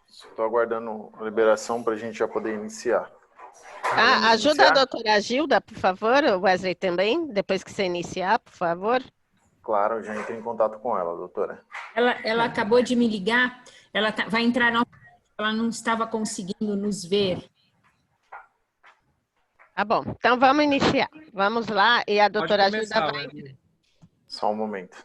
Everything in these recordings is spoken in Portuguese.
Estou aguardando a liberação para a gente já poder iniciar. Podemos Ajuda a iniciar? doutora Gilda, por favor, o Wesley também, depois que você iniciar, por favor. Claro, já entrei em contato com ela, doutora. Ela acabou de me ligar, vai entrar novamente, ela não estava conseguindo nos ver. Tá bom, então vamos iniciar. Vamos lá, e a Pode doutora Gilda começar, vai... Wesley. Só um momento.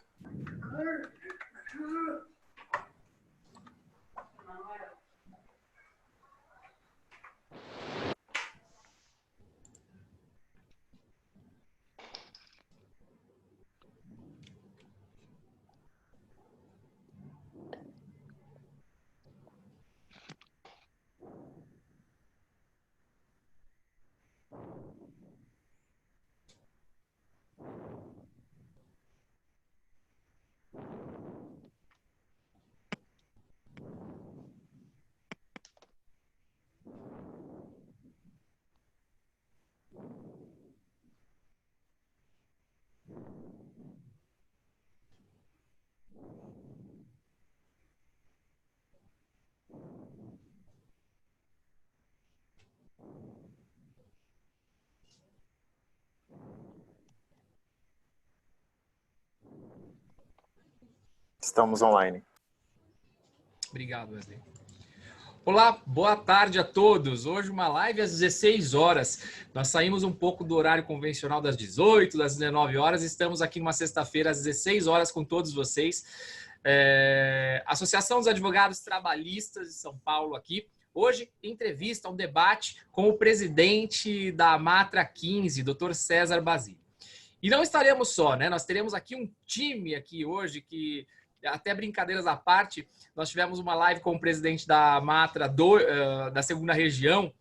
Estamos online. Obrigado, Wesley. Olá, boa tarde a todos. Hoje uma live às 16 horas. Nós saímos um pouco do horário convencional das 18, das 19 horas. Estamos aqui numa sexta-feira às 16 horas com todos vocês. Associação dos Advogados Trabalhistas de São Paulo aqui. Hoje, entrevista, um debate com o presidente da Matra 15, Dr. César Basílio. E não estaremos só, né? Nós teremos aqui um time aqui hoje que, até brincadeiras à parte, nós tivemos uma live com o presidente da Matra da segunda região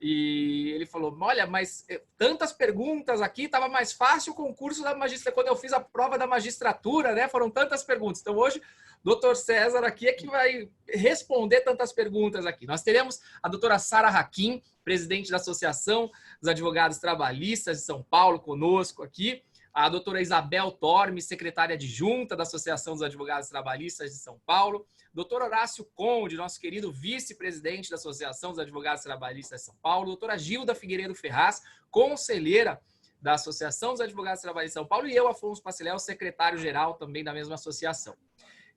e ele falou, olha, mas tantas perguntas aqui, estava mais fácil o concurso da magistratura, quando eu fiz a prova da magistratura, né? Foram tantas perguntas. Então hoje, doutor César aqui é que vai responder tantas perguntas aqui. Nós teremos a doutora Sara Hakim, presidente da Associação dos Advogados Trabalhistas de São Paulo, conosco aqui. A doutora Isabel Tormes, secretária adjunta da Associação dos Advogados Trabalhistas de São Paulo. Doutor Horácio Conde, nosso querido vice-presidente da Associação dos Advogados Trabalhistas de São Paulo. Doutora Gilda Figueiredo Ferraz, conselheira da Associação dos Advogados Trabalhistas de São Paulo. E eu, Afonso Paciléu, secretário-geral também da mesma associação.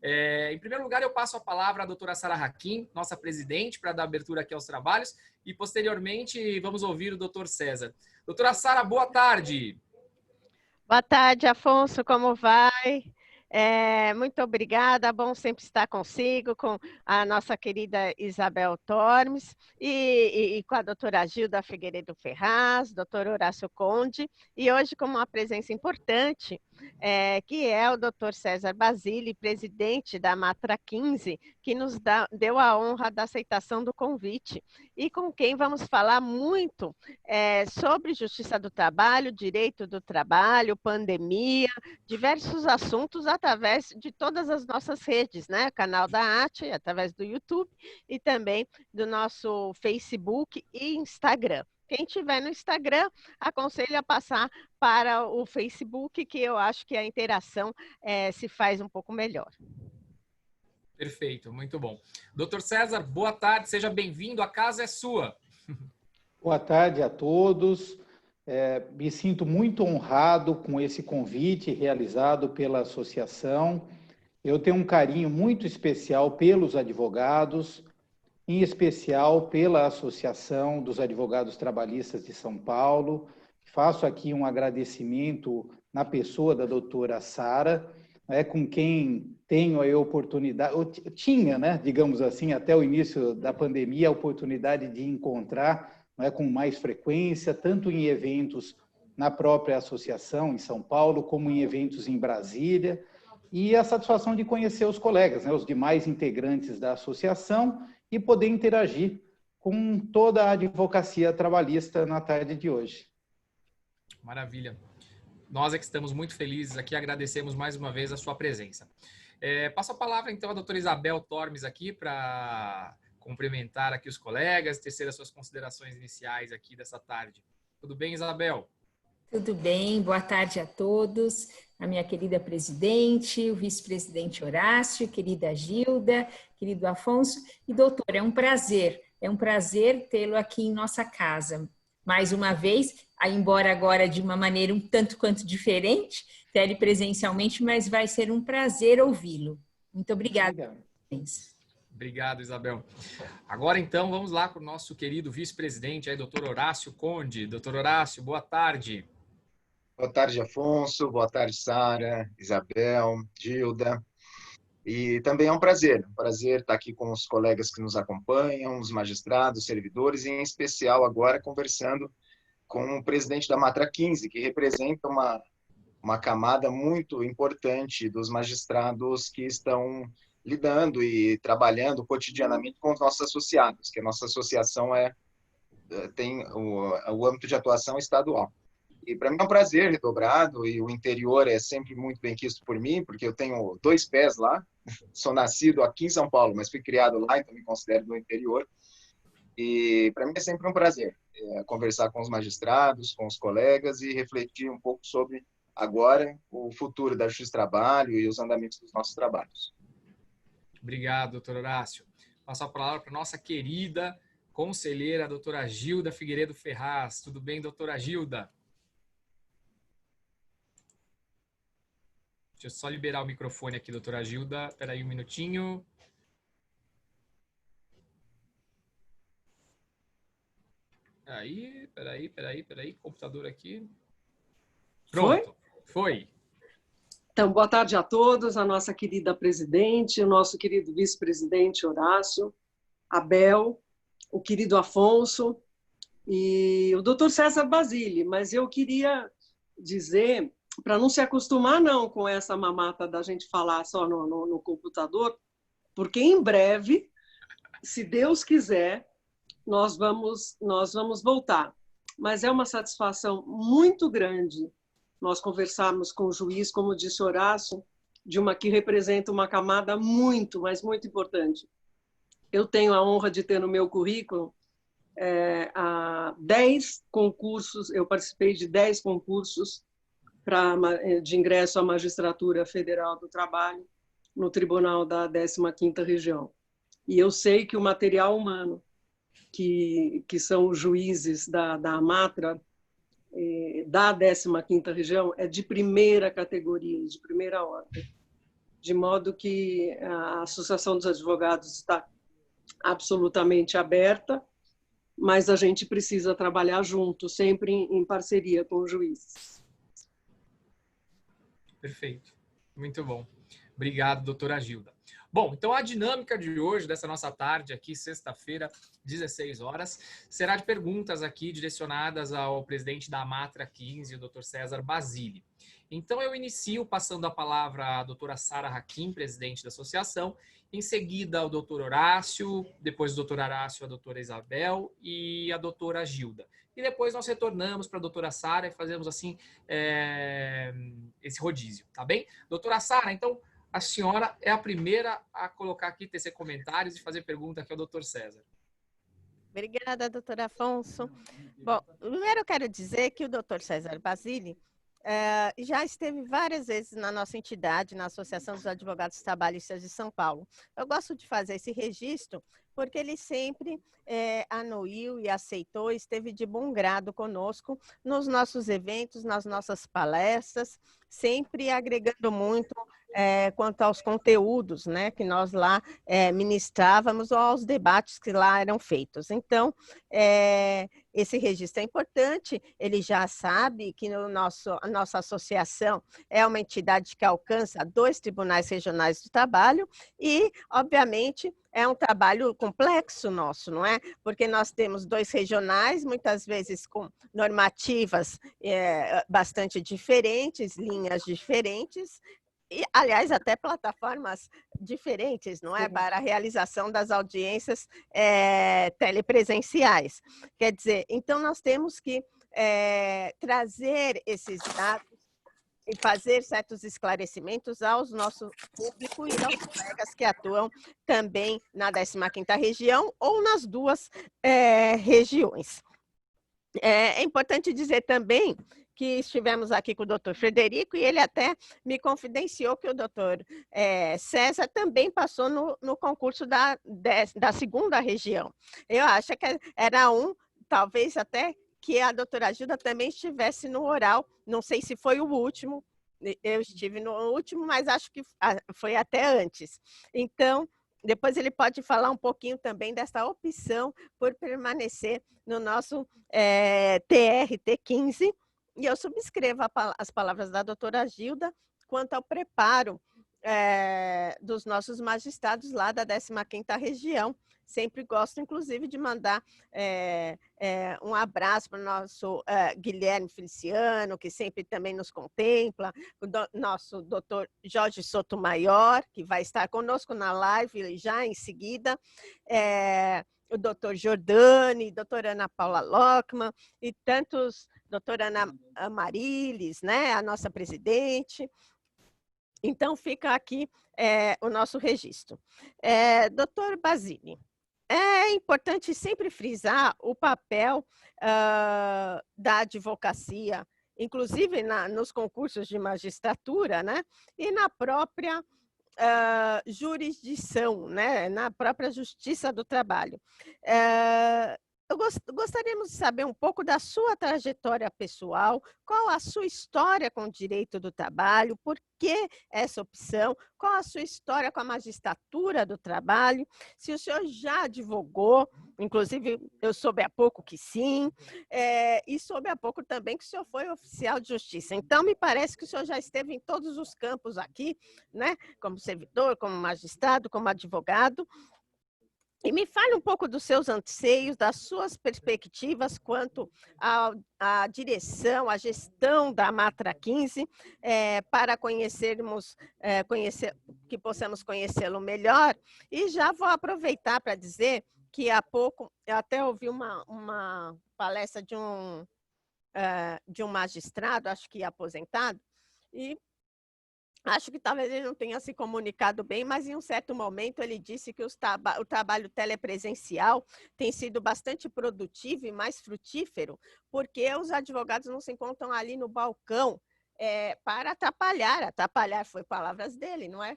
Em primeiro lugar, eu passo a palavra à doutora Sara Hakim, nossa presidente, para dar abertura aqui aos trabalhos. E, posteriormente, vamos ouvir o doutor César. Doutora Sara, boa tarde. Boa tarde, Afonso, como vai? Muito obrigada, bom sempre estar consigo, com a nossa querida Isabel Tormes e com a doutora Gilda Figueiredo Ferraz, doutor Horácio Conde, e hoje com uma presença importante, que é o doutor César Basílio, presidente da Matra 15, que nos deu a honra da aceitação do convite, e com quem vamos falar muito sobre justiça do trabalho, direito do trabalho, pandemia, diversos assuntos através de todas as nossas redes, né? Canal da AT, através do YouTube e também do nosso Facebook e Instagram. Quem tiver no Instagram, aconselho a passar para o Facebook, que eu acho que a interação se faz um pouco melhor. Perfeito, muito bom. Doutor César, boa tarde, seja bem-vindo, a casa é sua. Boa tarde a todos. Me sinto muito honrado com esse convite realizado pela associação. Eu tenho um carinho muito especial pelos advogados, em especial pela Associação dos Advogados Trabalhistas de São Paulo. Faço aqui um agradecimento na pessoa da doutora Sara, com quem tenho a oportunidade, eu tinha, né, digamos assim, até o início da pandemia, a oportunidade de encontrar com mais frequência, tanto em eventos na própria associação em São Paulo, como em eventos em Brasília, e a satisfação de conhecer os colegas, os demais integrantes da associação, e poder interagir com toda a advocacia trabalhista na tarde de hoje. Maravilha. Nós é que estamos muito felizes aqui, agradecemos mais uma vez a sua presença. Passo a palavra, então, à doutora Isabel Tormes aqui para cumprimentar aqui os colegas, tecer as suas considerações iniciais aqui dessa tarde. Tudo bem, Isabel? Tudo bem, boa tarde a todos. A minha querida presidente, o vice-presidente Horácio, querida Gilda, querido Afonso. E doutor, é um prazer tê-lo aqui em nossa casa. Mais uma vez, embora agora de uma maneira um tanto quanto diferente, telepresencialmente, mas vai ser um prazer ouvi-lo. Muito obrigada. Obrigado, Isabel. Agora, então, vamos lá para o nosso querido vice-presidente, aí, doutor Horácio Conde. Doutor Horácio, boa tarde. Boa tarde, Afonso. Boa tarde, Sara, Isabel, Gilda. E também é um prazer estar aqui com os colegas que nos acompanham, os magistrados, servidores, e em especial agora conversando com o presidente da Matra 15, que representa uma camada muito importante dos magistrados que estão lidando e trabalhando cotidianamente com os nossos associados, que a nossa associação tem o âmbito de atuação estadual. E para mim é um prazer redobrado, e o interior é sempre muito bem quisto por mim, porque eu tenho 2 pés lá, sou nascido aqui em São Paulo, mas fui criado lá, então me considero do interior. E para mim é sempre um prazer conversar com os magistrados, com os colegas e refletir um pouco sobre, agora, o futuro da Justiça do Trabalho e os andamentos dos nossos trabalhos. Obrigado, doutor Horácio. Passo a palavra para a nossa querida conselheira, doutora Gilda Figueiredo Ferraz. Tudo bem, doutora Gilda? Deixa eu só liberar o microfone aqui, doutora Gilda. Espera aí um minutinho. Peraí. Computador aqui. Pronto. Foi. Então, boa tarde a todos, a nossa querida presidente, o nosso querido vice-presidente Horácio, Abel, o querido Afonso e o doutor César Basile. Mas eu queria dizer, para não se acostumar não com essa mamata da gente falar só no computador, porque em breve, se Deus quiser, nós vamos voltar. Mas é uma satisfação muito grande nós conversarmos com o juiz, como disse Horácio, que representa uma camada muito, mas muito importante. Eu tenho a honra de ter no meu currículo 10 concursos, eu participei de 10 concursos de ingresso à Magistratura Federal do Trabalho no Tribunal da 15ª Região. E eu sei que o material humano, que são os juízes da Matra, da 15ª Região, é de primeira categoria, de primeira ordem. De modo que a Associação dos Advogados está absolutamente aberta, mas a gente precisa trabalhar junto, sempre em parceria com os juízes. Perfeito. Muito bom. Obrigado, doutora Gilda. Bom, então a dinâmica de hoje, dessa nossa tarde aqui, sexta-feira, 16 horas, será de perguntas aqui direcionadas ao presidente da Matra 15, o doutor César Basile. Então eu inicio passando a palavra à doutora Sara Hakim, presidente da associação, em seguida ao doutor Horácio, depois do doutor Horácio, a doutora Isabel e a doutora Gilda. E depois nós retornamos para a doutora Sara e fazemos assim esse rodízio, tá bem? Doutora Sara, então, a senhora é a primeira a colocar aqui, tecer comentários e fazer pergunta aqui ao doutor César. Obrigada, doutor Afonso. Bom, primeiro eu quero dizer que o doutor César Basile já esteve várias vezes na nossa entidade, na Associação dos Advogados Trabalhistas de São Paulo. Eu gosto de fazer esse registro porque ele sempre anuiu e aceitou, esteve de bom grado conosco nos nossos eventos, nas nossas palestras, sempre agregando muito quanto aos conteúdos, né, que nós lá ministrávamos ou aos debates que lá eram feitos. Então, esse registro é importante, ele já sabe que a nossa associação é uma entidade que alcança 2 tribunais regionais do trabalho e, obviamente, é um trabalho complexo nosso, não é? Porque nós temos 2 regionais, muitas vezes com normativas bastante diferentes, linhas diferentes, e, aliás, até plataformas diferentes, não é? Para a realização das audiências telepresenciais. Quer dizer, então nós temos que trazer esses dados e fazer certos esclarecimentos aos nossos público e aos colegas que atuam também na 15ª Região ou nas 2 regiões. É importante dizer também que estivemos aqui com o doutor Frederico, e ele até me confidenciou que o doutor César também passou no concurso da 2ª região. Eu acho que era talvez até que a doutora Gilda também estivesse no oral, não sei se foi o último, eu estive no último, mas acho que foi até antes. Então, depois ele pode falar um pouquinho também dessa opção por permanecer no nosso TRT 15, e eu subscrevo as palavras da doutora Gilda quanto ao preparo dos nossos magistrados lá da 15ª região. Sempre gosto, inclusive, de mandar um abraço para o nosso Guilherme Feliciano, que sempre também nos contempla, o nosso doutor Jorge Sotomayor, que vai estar conosco na live já em seguida, o doutor Jordani, doutora Ana Paula Lockman, e tantos, doutora Ana Amarilis, né, a nossa presidente. Então, fica aqui o nosso registro. Doutor Basile, é importante sempre frisar o papel da advocacia, inclusive nos concursos de magistratura, né? E na própria jurisdição, né? Na própria Justiça do Trabalho. Gostaríamos de saber um pouco da sua trajetória pessoal, qual a sua história com o direito do trabalho, por que essa opção, qual a sua história com a magistratura do trabalho, se o senhor já advogou, inclusive eu soube há pouco que sim, e soube há pouco também que o senhor foi oficial de justiça. Então, me parece que o senhor já esteve em todos os campos aqui, né? Como servidor, como magistrado, como advogado. E me fale um pouco dos seus anseios, das suas perspectivas quanto à direção, à gestão da Matra 15, para que possamos conhecê-lo melhor. E já vou aproveitar para dizer que há pouco eu até ouvi uma palestra de um magistrado, acho que aposentado, e acho que talvez ele não tenha se comunicado bem, mas em um certo momento ele disse que o trabalho telepresencial tem sido bastante produtivo e mais frutífero, porque os advogados não se encontram ali no balcão para atrapalhar foi palavras dele, não é?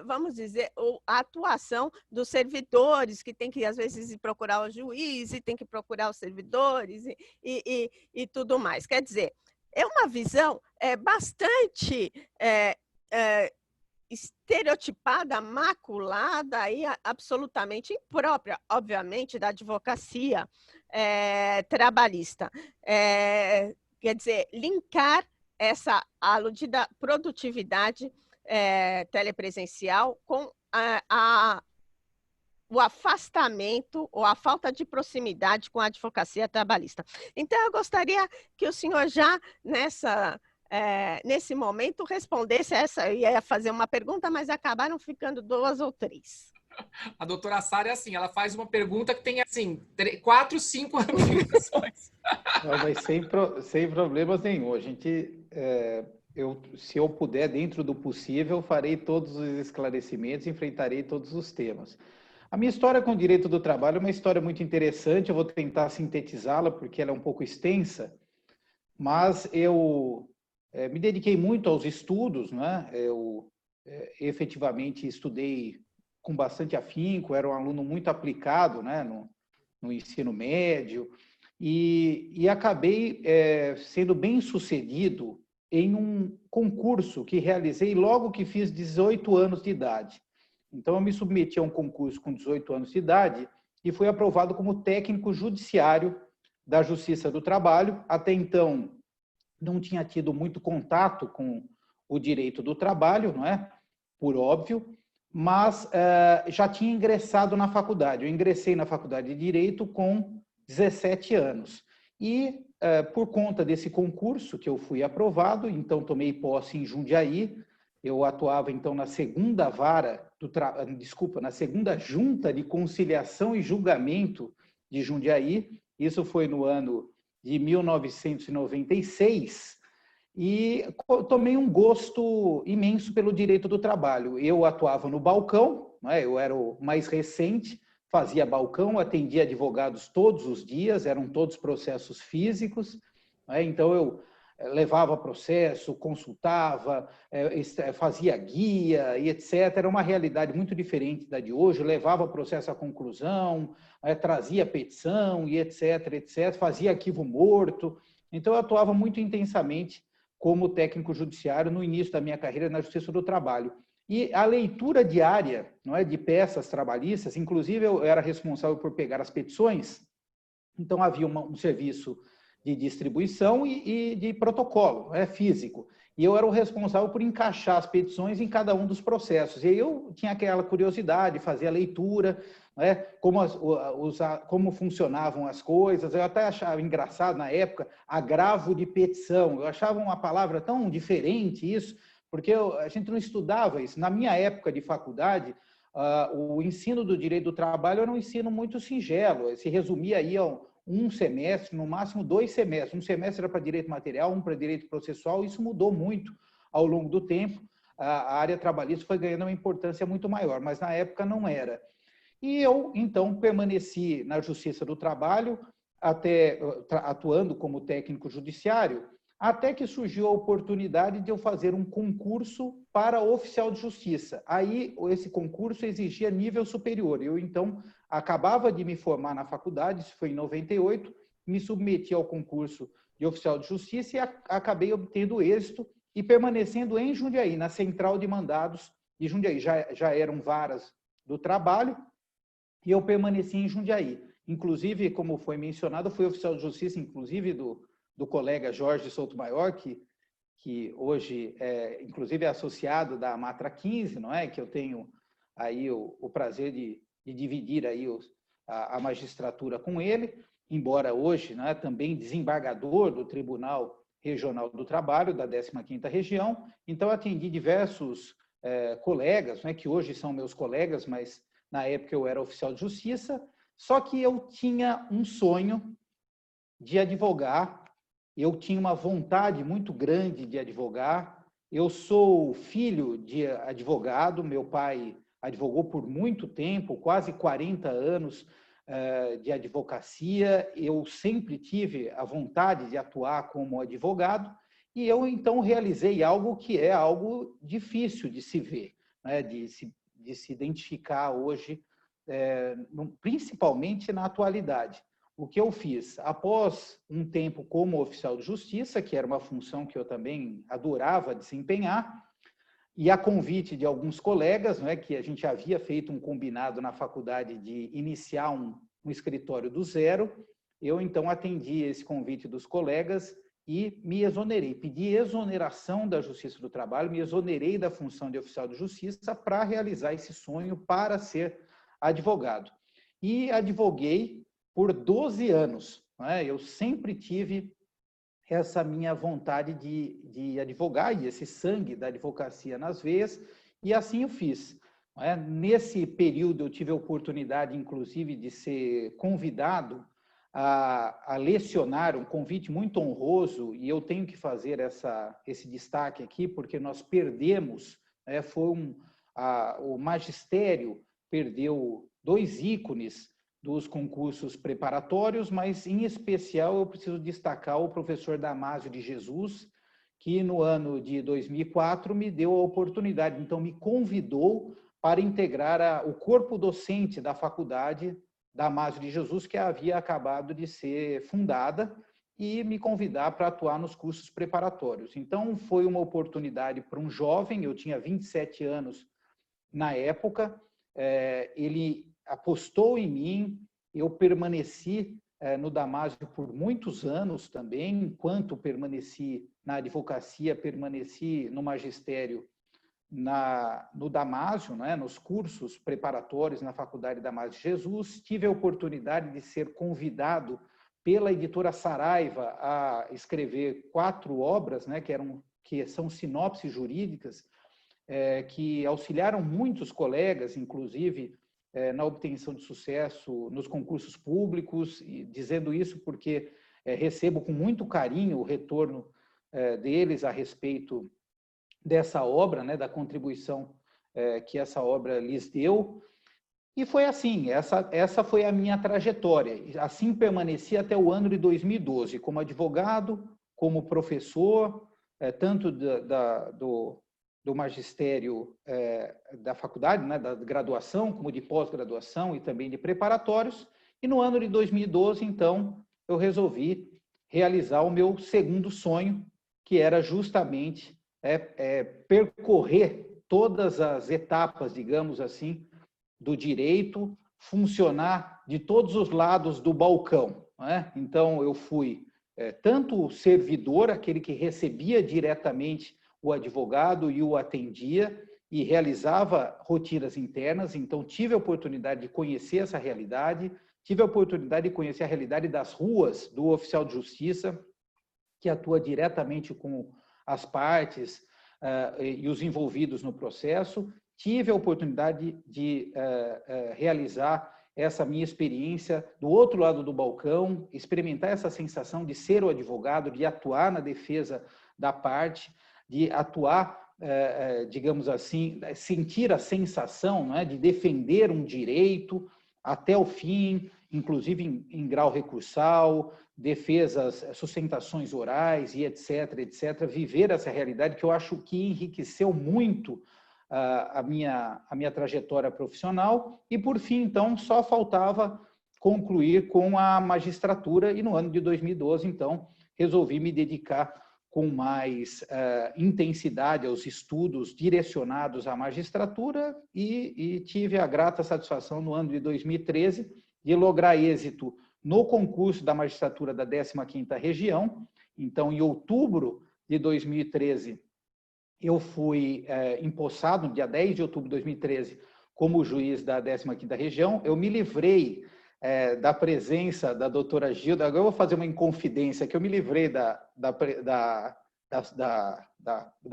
Vamos dizer, a atuação dos servidores, que tem que, às vezes, ir procurar o juiz, e tem que procurar os servidores e tudo mais. Quer dizer, é uma visão bastante estereotipada, maculada e absolutamente imprópria, obviamente, da advocacia trabalhista. Quer dizer, linkar essa aludida produtividade telepresencial com o afastamento ou a falta de proximidade com a advocacia trabalhista. Então, eu gostaria que o senhor já, nesse momento, respondesse essa. Eu ia fazer uma pergunta, mas acabaram ficando 2 ou 3. A doutora Sara é assim, ela faz uma pergunta que tem, assim, 4, 5 ramificações. Mas sem problemas nenhum. A gente, se eu puder, dentro do possível, farei todos os esclarecimentos, enfrentarei todos os temas. A minha história com o direito do trabalho é uma história muito interessante, eu vou tentar sintetizá-la porque ela é um pouco extensa, mas eu me dediquei muito aos estudos, né? Eu efetivamente estudei com bastante afinco, era um aluno muito aplicado, né? no ensino médio, e acabei sendo bem sucedido em um concurso que realizei logo que fiz 18 anos de idade. Então, eu me submeti a um concurso com 18 anos de idade e fui aprovado como técnico judiciário da Justiça do Trabalho. Até então, não tinha tido muito contato com o direito do trabalho, não é? Por óbvio, mas já tinha ingressado na faculdade. Eu ingressei na faculdade de Direito com 17 anos. E, por conta desse concurso que eu fui aprovado, então tomei posse em Jundiaí. Eu atuava, então, na segunda na segunda Junta de Conciliação e Julgamento de Jundiaí. Isso foi no ano de 1996. E tomei um gosto imenso pelo direito do trabalho. Eu atuava no balcão, né? Eu era o mais recente, fazia balcão, atendia advogados todos os dias, eram todos processos físicos. né? Então, eu levava processo, consultava, fazia guia e etc. Era uma realidade muito diferente da de hoje. Levava o processo à conclusão, trazia petição e etc, etc. Fazia arquivo morto. Então, eu atuava muito intensamente como técnico judiciário no início da minha carreira na Justiça do Trabalho. E a leitura diária, não é, de peças trabalhistas, inclusive eu era responsável por pegar as petições, então havia um serviço de distribuição e de protocolo, físico. E eu era o responsável por encaixar as petições em cada um dos processos. E eu tinha aquela curiosidade, fazia a leitura, como funcionavam as coisas. Eu até achava engraçado, na época, agravo de petição. Eu achava uma palavra tão diferente isso, porque a gente não estudava isso. Na minha época de faculdade, o ensino do direito do trabalho era um ensino muito singelo, se resumia aí a um semestre, no máximo 2 semestres. Um semestre era para direito material, um para direito processual. Isso mudou muito ao longo do tempo. A área trabalhista foi ganhando uma importância muito maior, mas na época não era. E eu, então, permaneci na Justiça do Trabalho, até atuando como técnico judiciário, até que surgiu a oportunidade de eu fazer um concurso para oficial de justiça. Aí, esse concurso exigia nível superior. Eu, então, acabava de me formar na faculdade, isso foi em 98, me submeti ao concurso de oficial de justiça e acabei obtendo êxito e permanecendo em Jundiaí, na central de mandados de Jundiaí. Já eram varas do trabalho e eu permaneci em Jundiaí. Inclusive, como foi mencionado, fui oficial de justiça, inclusive, do colega Jorge Souto-Maior, que hoje, inclusive, é associado da Matra 15, não é? Que eu tenho aí o prazer de dividir aí a magistratura com ele, embora hoje, né, também desembargador do Tribunal Regional do Trabalho, da 15ª Região. Então, atendi diversos colegas, né, que hoje são meus colegas, mas na época eu era oficial de justiça, só que eu tinha um sonho de advogar, eu tinha uma vontade muito grande de advogar. Eu sou filho de advogado, meu pai advogou por muito tempo, quase 40 anos de advocacia. Eu sempre tive a vontade de atuar como advogado e eu, então, realizei algo que é algo difícil de se ver, né? de se identificar hoje, principalmente na atualidade. O que eu fiz? Após um tempo como oficial de justiça, que era uma função que eu também adorava desempenhar, e a convite de alguns colegas, não é, que a gente havia feito um combinado na faculdade de iniciar um escritório do zero, eu então atendi esse convite dos colegas e me exonerei, pedi exoneração da Justiça do Trabalho, me exonerei da função de oficial de justiça para realizar esse sonho, para ser advogado. E advoguei por 12 anos. Né? Eu sempre tive essa minha vontade de advogar e esse sangue da advocacia nas veias, e assim eu fiz. Né? Nesse período eu tive a oportunidade, inclusive, de ser convidado a lecionar, um convite muito honroso, e eu tenho que fazer esse destaque aqui, porque nós perdemos, o magistério perdeu 2 ícones dos concursos preparatórios, mas, em especial, eu preciso destacar o professor Damásio de Jesus, que, no ano de 2004, me deu a oportunidade, então, me convidou para integrar o corpo docente da faculdade Damásio de Jesus, que havia acabado de ser fundada, e me convidar para atuar nos cursos preparatórios. Então, foi uma oportunidade para um jovem, eu tinha 27 anos na época, ele apostou em mim, eu permaneci no Damásio por muitos anos também, enquanto permaneci na advocacia, permaneci no magistério no Damásio, né, nos cursos preparatórios na Faculdade Damásio de Jesus. Tive a oportunidade de ser convidado pela editora Saraiva a escrever 4 obras, né, que são sinopses jurídicas, que auxiliaram muitos colegas, inclusive, na obtenção de sucesso nos concursos públicos, e dizendo isso porque recebo com muito carinho o retorno deles a respeito dessa obra, né, da contribuição que essa obra lhes deu. E foi assim, essa foi a minha trajetória. Assim permaneci até o ano de 2012, como advogado, como professor, tanto do magistério da faculdade, né, da graduação, como de pós-graduação e também de preparatórios. E no ano de 2012, então, eu resolvi realizar o meu segundo sonho, que era justamente percorrer todas as etapas, digamos assim, do direito, funcionar de todos os lados do balcão, né? Então, eu fui tanto o servidor, aquele que recebia diretamente o advogado e o atendia e realizava rotinas internas, então tive a oportunidade de conhecer essa realidade, tive a oportunidade de conhecer a realidade das ruas do oficial de justiça, que atua diretamente com as partes e os envolvidos no processo. Tive a oportunidade de realizar essa minha experiência do outro lado do balcão, experimentar essa sensação de ser o advogado, de atuar na defesa da parte, de atuar, digamos assim, sentir a sensação, né, de defender um direito até o fim, inclusive em grau recursal, defesas, sustentações orais e etc., etc. Viver essa realidade que eu acho que enriqueceu muito a minha trajetória profissional. E, por fim, então, só faltava concluir com a magistratura e no ano de 2012, então, resolvi me dedicar com mais intensidade aos estudos direcionados à magistratura e tive a grata satisfação no ano de 2013 de lograr êxito no concurso da magistratura da 15ª Região. Então, em outubro de 2013, eu fui empossado, no dia 10 de outubro de 2013, como juiz da 15ª Região. Eu me livrei da presença da doutora Gilda. Agora eu vou fazer uma inconfidência, que eu me livrei da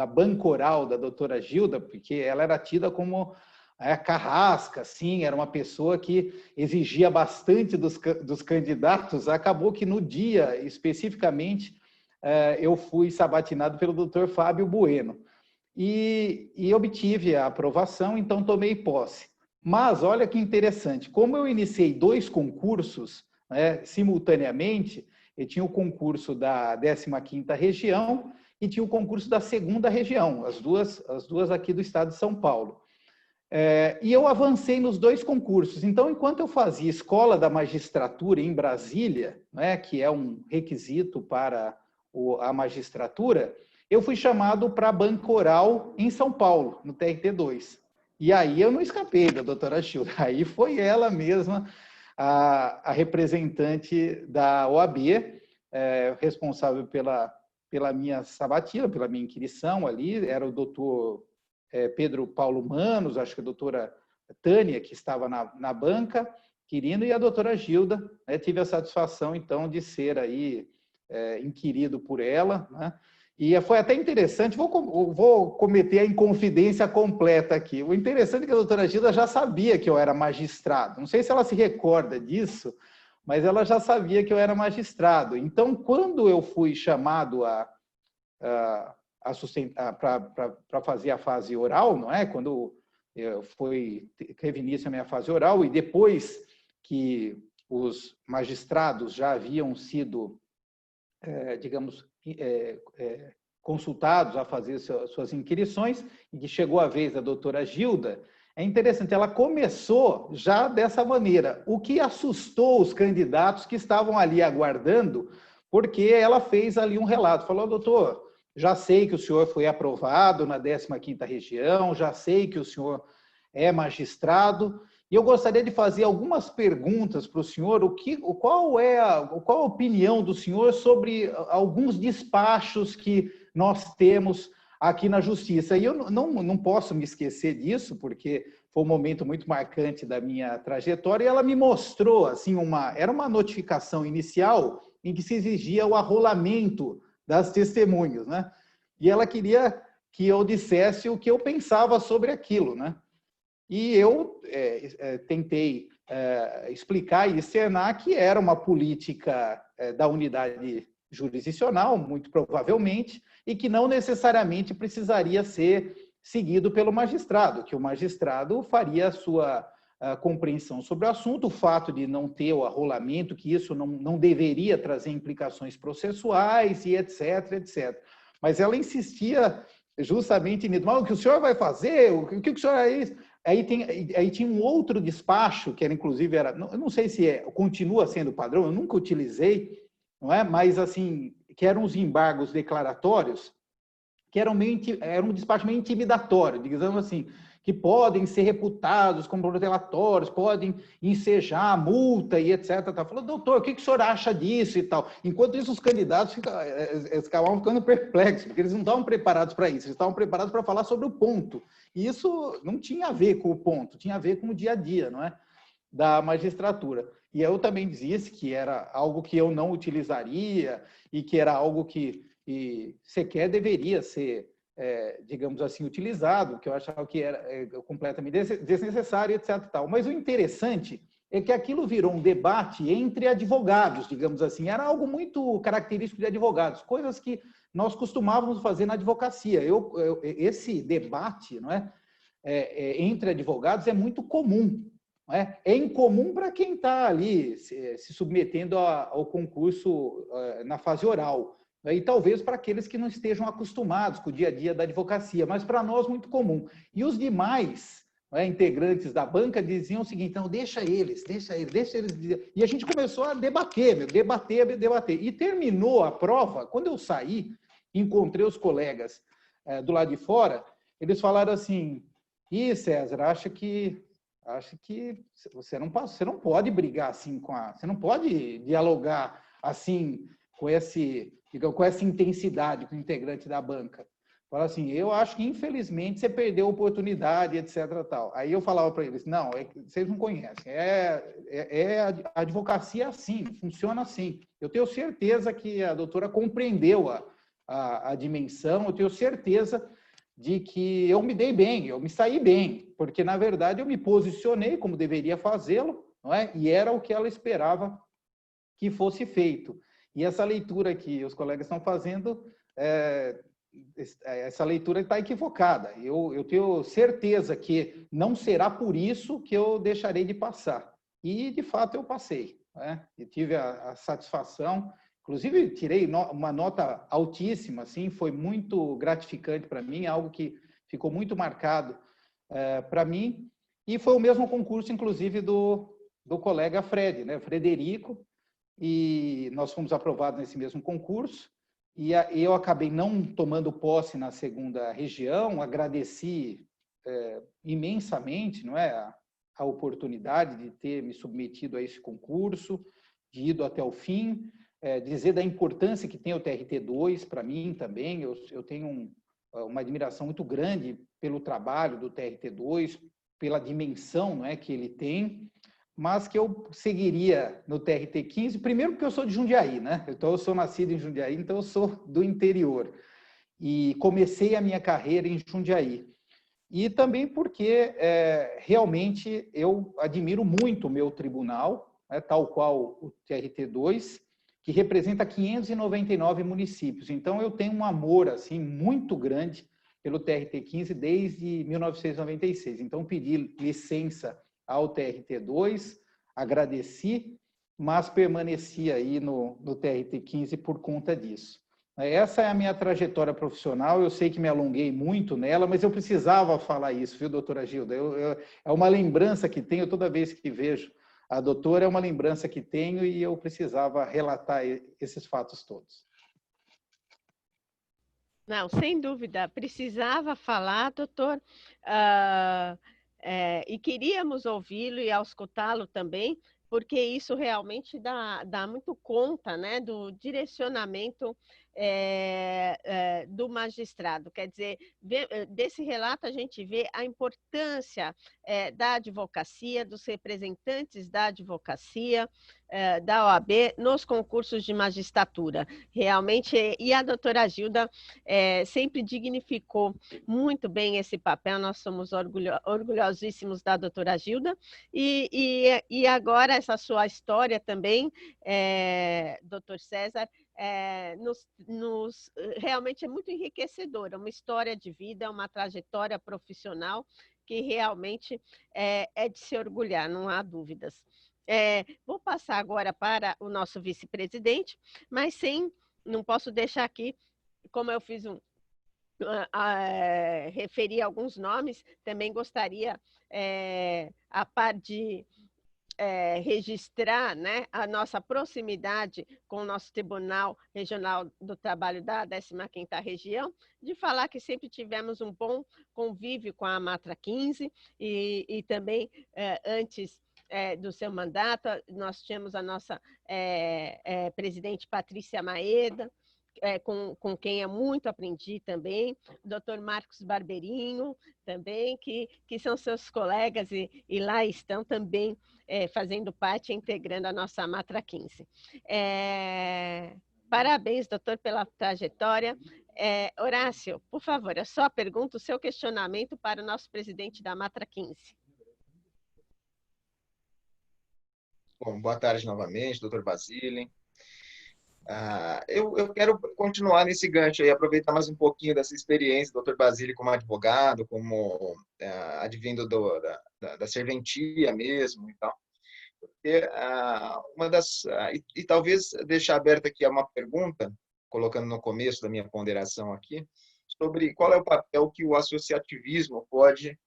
banca oral da doutora Gilda, porque ela era tida como carrasca, assim, era uma pessoa que exigia bastante dos candidatos. Acabou que no dia, especificamente, eu fui sabatinado pelo doutor Fábio Bueno e obtive a aprovação, então tomei posse. Mas olha que interessante, como eu iniciei 2 concursos simultaneamente, eu tinha o concurso da 15ª Região e tinha o concurso da 2ª Região, as duas aqui do estado de São Paulo. E eu avancei nos 2 concursos. Então, enquanto eu fazia escola da magistratura em Brasília, que é um requisito para a magistratura, eu fui chamado para a banca oral em São Paulo, no TRT2. E aí eu não escapei da doutora Gilda. Aí foi ela mesma, a representante da OAB, responsável pela minha sabatina, pela minha inquirição ali. Era o doutor Pedro Paulo Manos, acho que a doutora Tânia, que estava na banca, querindo, e a doutora Gilda. Tive a satisfação, então, de ser aí inquirido por ela, né? E foi até interessante, vou cometer a inconfidência completa aqui. O interessante é que a doutora Gilda já sabia que eu era magistrado. Não sei se ela se recorda disso, mas ela já sabia que eu era magistrado. Então, quando eu fui chamado para fazer a fase oral, não é? Quando teve início a minha fase oral, e depois que os magistrados já haviam sido, digamos, consultados a fazer suas inquirições, e que chegou a vez da doutora Gilda, é interessante, ela começou já dessa maneira, o que assustou os candidatos que estavam ali aguardando, porque ela fez ali um relato, falou: doutor, já sei que o senhor foi aprovado na 15ª Região, já sei que o senhor é magistrado, e eu gostaria de fazer algumas perguntas para o senhor. Qual a opinião do senhor sobre alguns despachos que nós temos aqui na Justiça? E eu não posso me esquecer disso, porque foi um momento muito marcante da minha trajetória, e ela me mostrou, assim, era uma notificação inicial em que se exigia o arrolamento das testemunhas, né? E ela queria que eu dissesse o que eu pensava sobre aquilo, né? E eu tentei explicar e externar que era uma política da unidade jurisdicional, muito provavelmente, e que não necessariamente precisaria ser seguido pelo magistrado, que o magistrado faria compreensão sobre o assunto, o fato de não ter o arrolamento, que isso não deveria trazer implicações processuais e etc, etc. Mas ela insistia justamente nisso. Mas o que o senhor vai fazer? O que o senhor é isso? Aí tinha um outro despacho, que era, inclusive, eu não sei se continua sendo padrão, eu nunca utilizei, não é? Mas, assim, que eram os embargos declaratórios, que era um despacho meio intimidatório, digamos assim, que podem ser reputados como protelatórios, podem ensejar a multa e etc. Falou, doutor, o que o senhor acha disso e tal? Enquanto isso, os candidatos ficavam ficando perplexos, porque eles não estavam preparados para isso, eles estavam preparados para falar sobre o ponto. E isso não tinha a ver com o ponto, tinha a ver com o dia a dia, não é? Da magistratura. E eu também disse que era algo que eu não utilizaria e que era algo que sequer deveria ser, digamos assim, utilizado, que eu achava que era completamente desnecessário, etc. Tal. Mas o interessante é que aquilo virou um debate entre advogados, digamos assim. Era algo muito característico de advogados, coisas que nós costumávamos fazer na advocacia. Esse debate, não é, entre advogados é muito comum. Não é? É incomum para quem está ali se submetendo ao concurso na fase oral. E talvez para aqueles que não estejam acostumados com o dia a dia da advocacia, mas para nós muito comum. E os demais integrantes da banca diziam o seguinte, não, deixa eles. E a gente começou a debater. E terminou a prova, quando eu saí, encontrei os colegas do lado de fora, eles falaram assim, César, acho que você não pode brigar assim você não pode dialogar assim com essa intensidade com o integrante da banca. Fala assim, eu acho que infelizmente você perdeu a oportunidade, etc. Tal. Aí eu falava para eles, não, vocês não conhecem, a advocacia assim, funciona assim. Eu tenho certeza que a doutora compreendeu a dimensão, eu tenho certeza de que eu me dei bem, eu me saí bem, porque, na verdade, eu me posicionei como deveria fazê-lo, não é? E era o que ela esperava que fosse feito. E essa leitura que os colegas estão fazendo, essa leitura está equivocada. Eu tenho certeza que não será por isso que eu deixarei de passar. E, de fato, eu passei. Não é? E tive a satisfação. Inclusive, tirei uma nota altíssima, assim, foi muito gratificante para mim, algo que ficou muito marcado para mim. E foi o mesmo concurso, inclusive, do colega Fred, né? Frederico, e nós fomos aprovados nesse mesmo concurso. E eu acabei não tomando posse na segunda região, agradeci imensamente, não é, a oportunidade de ter me submetido a esse concurso, de ido até o fim. Dizer da importância que tem o TRT2 para mim também. Eu tenho uma admiração muito grande pelo trabalho do TRT2, pela dimensão, não é, que ele tem, mas que eu seguiria no TRT15, primeiro porque eu sou de Jundiaí, né? Então eu sou nascido em Jundiaí, então eu sou do interior. E comecei a minha carreira em Jundiaí. E também porque realmente eu admiro muito o meu tribunal, tal qual o TRT2, que representa 599 municípios. Então, eu tenho um amor assim muito grande pelo TRT15 desde 1996. Então, pedi licença ao TRT2, agradeci, mas permaneci aí no TRT15 por conta disso. Essa é a minha trajetória profissional, eu sei que me alonguei muito nela, mas eu precisava falar isso, viu, doutora Gilda? É uma lembrança que tenho toda vez que vejo a doutora, é uma lembrança que tenho e eu precisava relatar esses fatos todos. Não, sem dúvida, precisava falar, doutor, e queríamos ouvi-lo e auscultá-lo também, porque isso realmente dá muito conta, né, do direcionamento do magistrado. Quer dizer, desse relato a gente vê a importância da advocacia, dos representantes da advocacia, da OAB nos concursos de magistratura. Realmente, e a doutora Gilda sempre dignificou muito bem esse papel, nós somos orgulhosíssimos da doutora Gilda, e agora essa sua história também, doutor César, realmente é muito enriquecedora, uma história de vida, uma trajetória profissional que realmente é de se orgulhar, não há dúvidas. Vou passar agora para o nosso vice-presidente, mas não posso deixar aqui, como eu fiz referi alguns nomes, também gostaria, a par de registrar, né, a nossa proximidade com o nosso Tribunal Regional do Trabalho da 15ª Região, de falar que sempre tivemos um bom convívio com a Matra 15 e também antes do seu mandato, nós tínhamos a nossa presidente Patrícia Maeda, com quem eu muito aprendi também, o doutor Marcos Barbeirinho também, que são seus colegas e lá estão também fazendo parte, integrando a nossa Matra 15. Parabéns, doutor, pela trajetória. Horácio, por favor, a sua pergunta, o seu questionamento para o nosso presidente da Matra 15. Bom, boa tarde novamente, doutor Basile. Eu quero continuar nesse gancho aí, aproveitar mais um pouquinho dessa experiência, doutor Basile como advogado, como advindo da serventia mesmo e tal. Porque e talvez deixar aberta aqui uma pergunta, colocando no começo da minha ponderação aqui, sobre qual é o papel que o associativismo pode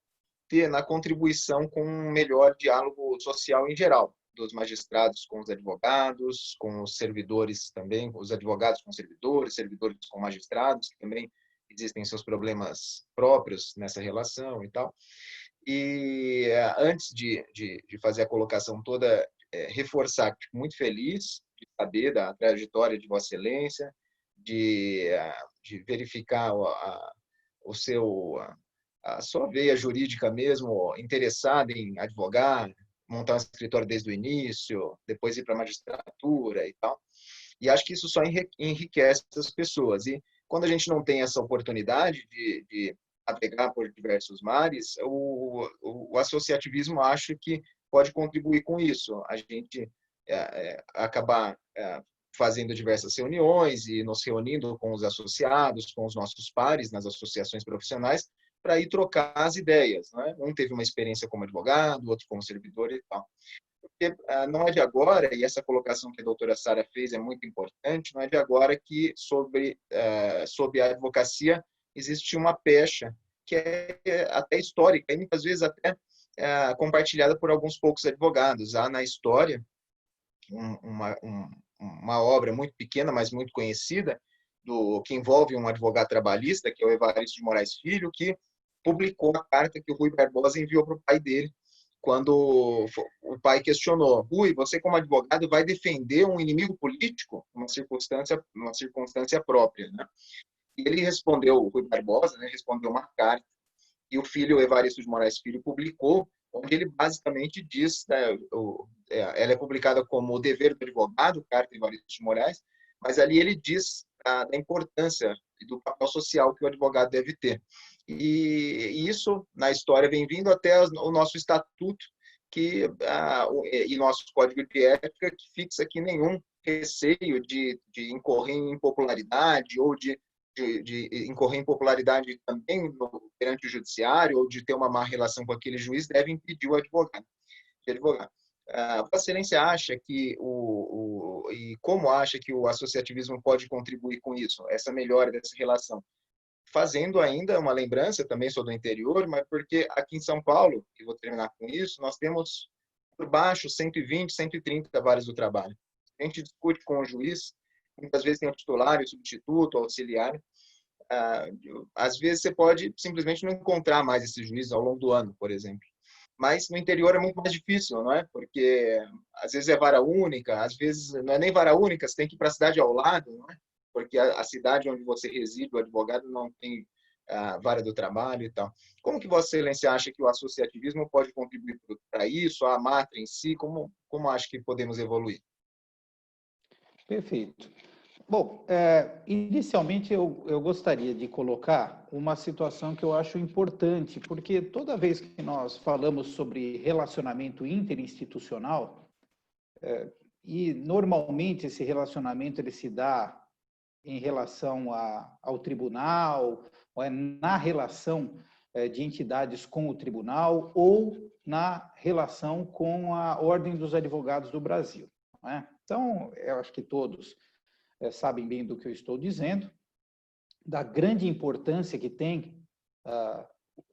ter na contribuição com um melhor diálogo social em geral, dos magistrados com os advogados, com os servidores também, os advogados com servidores, servidores com magistrados, que também existem seus problemas próprios nessa relação e tal. E antes de fazer a colocação toda, reforçar que fico muito feliz de saber da trajetória de Vossa Excelência, de verificar a sua veia jurídica mesmo, interessada em advogar, montar um escritório desde o início, depois ir para a magistratura e tal. E acho que isso só enriquece as pessoas. E quando a gente não tem essa oportunidade de navegar por diversos mares, o associativismo acho que pode contribuir com isso. A gente acabar fazendo diversas reuniões e nos reunindo com os associados, com os nossos pares nas associações profissionais, para ir trocar as ideias, né? Um teve uma experiência como advogado, outro como servidor e tal. Porque não é de agora, e essa colocação que a doutora Sara fez é muito importante, não é de agora que sob a advocacia existe uma pecha que é até histórica, e muitas vezes até compartilhada por alguns poucos advogados. Há na história uma obra muito pequena, mas muito conhecida, que envolve um advogado trabalhista, que é o Evaristo de Moraes Filho, que publicou a carta que o Rui Barbosa enviou para o pai dele, quando o pai questionou: Rui, você como advogado vai defender um inimigo político? Uma circunstância própria, né? E ele respondeu, o Rui Barbosa, né, respondeu uma carta, e o filho, Evaristo de Moraes Filho, publicou, onde ele basicamente diz, né, ela é publicada como O Dever do Advogado, carta de Evaristo de Moraes, mas ali ele diz da importância e do papel social que o advogado deve ter. E isso, na história, vem vindo até o nosso estatuto e nosso código de ética, que fixa que nenhum receio de incorrer em impopularidade ou de incorrer em popularidade também perante o judiciário ou de ter uma má relação com aquele juiz deve impedir o advogado de advogar. Vossa Excelência acha que e como acha que o associativismo pode contribuir com isso, essa melhora dessa relação? Fazendo ainda uma lembrança, também sou do interior, mas porque aqui em São Paulo, e vou terminar com isso, nós temos por baixo 120, 130 varas do trabalho. A gente discute com o juiz, muitas vezes tem o titular, o substituto, o auxiliar. Às vezes você pode simplesmente não encontrar mais esse juiz ao longo do ano, por exemplo. Mas no interior é muito mais difícil, não é? Porque às vezes é vara única, às vezes não é nem vara única, você tem que ir para a cidade ao lado, não é? Porque a cidade onde você reside, o advogado, não tem a vara do trabalho e tal. Como que Vossa Excelência acha que o associativismo pode contribuir para isso, a Matra em si? Como acha que podemos evoluir? Perfeito. Bom, inicialmente eu gostaria de colocar uma situação que eu acho importante, porque toda vez que nós falamos sobre relacionamento interinstitucional, e normalmente esse relacionamento ele se dá em relação ao tribunal, ou na relação de entidades com o tribunal ou na relação com a Ordem dos Advogados do Brasil. Não é? Então, eu acho que todos sabem bem do que eu estou dizendo, da grande importância que tem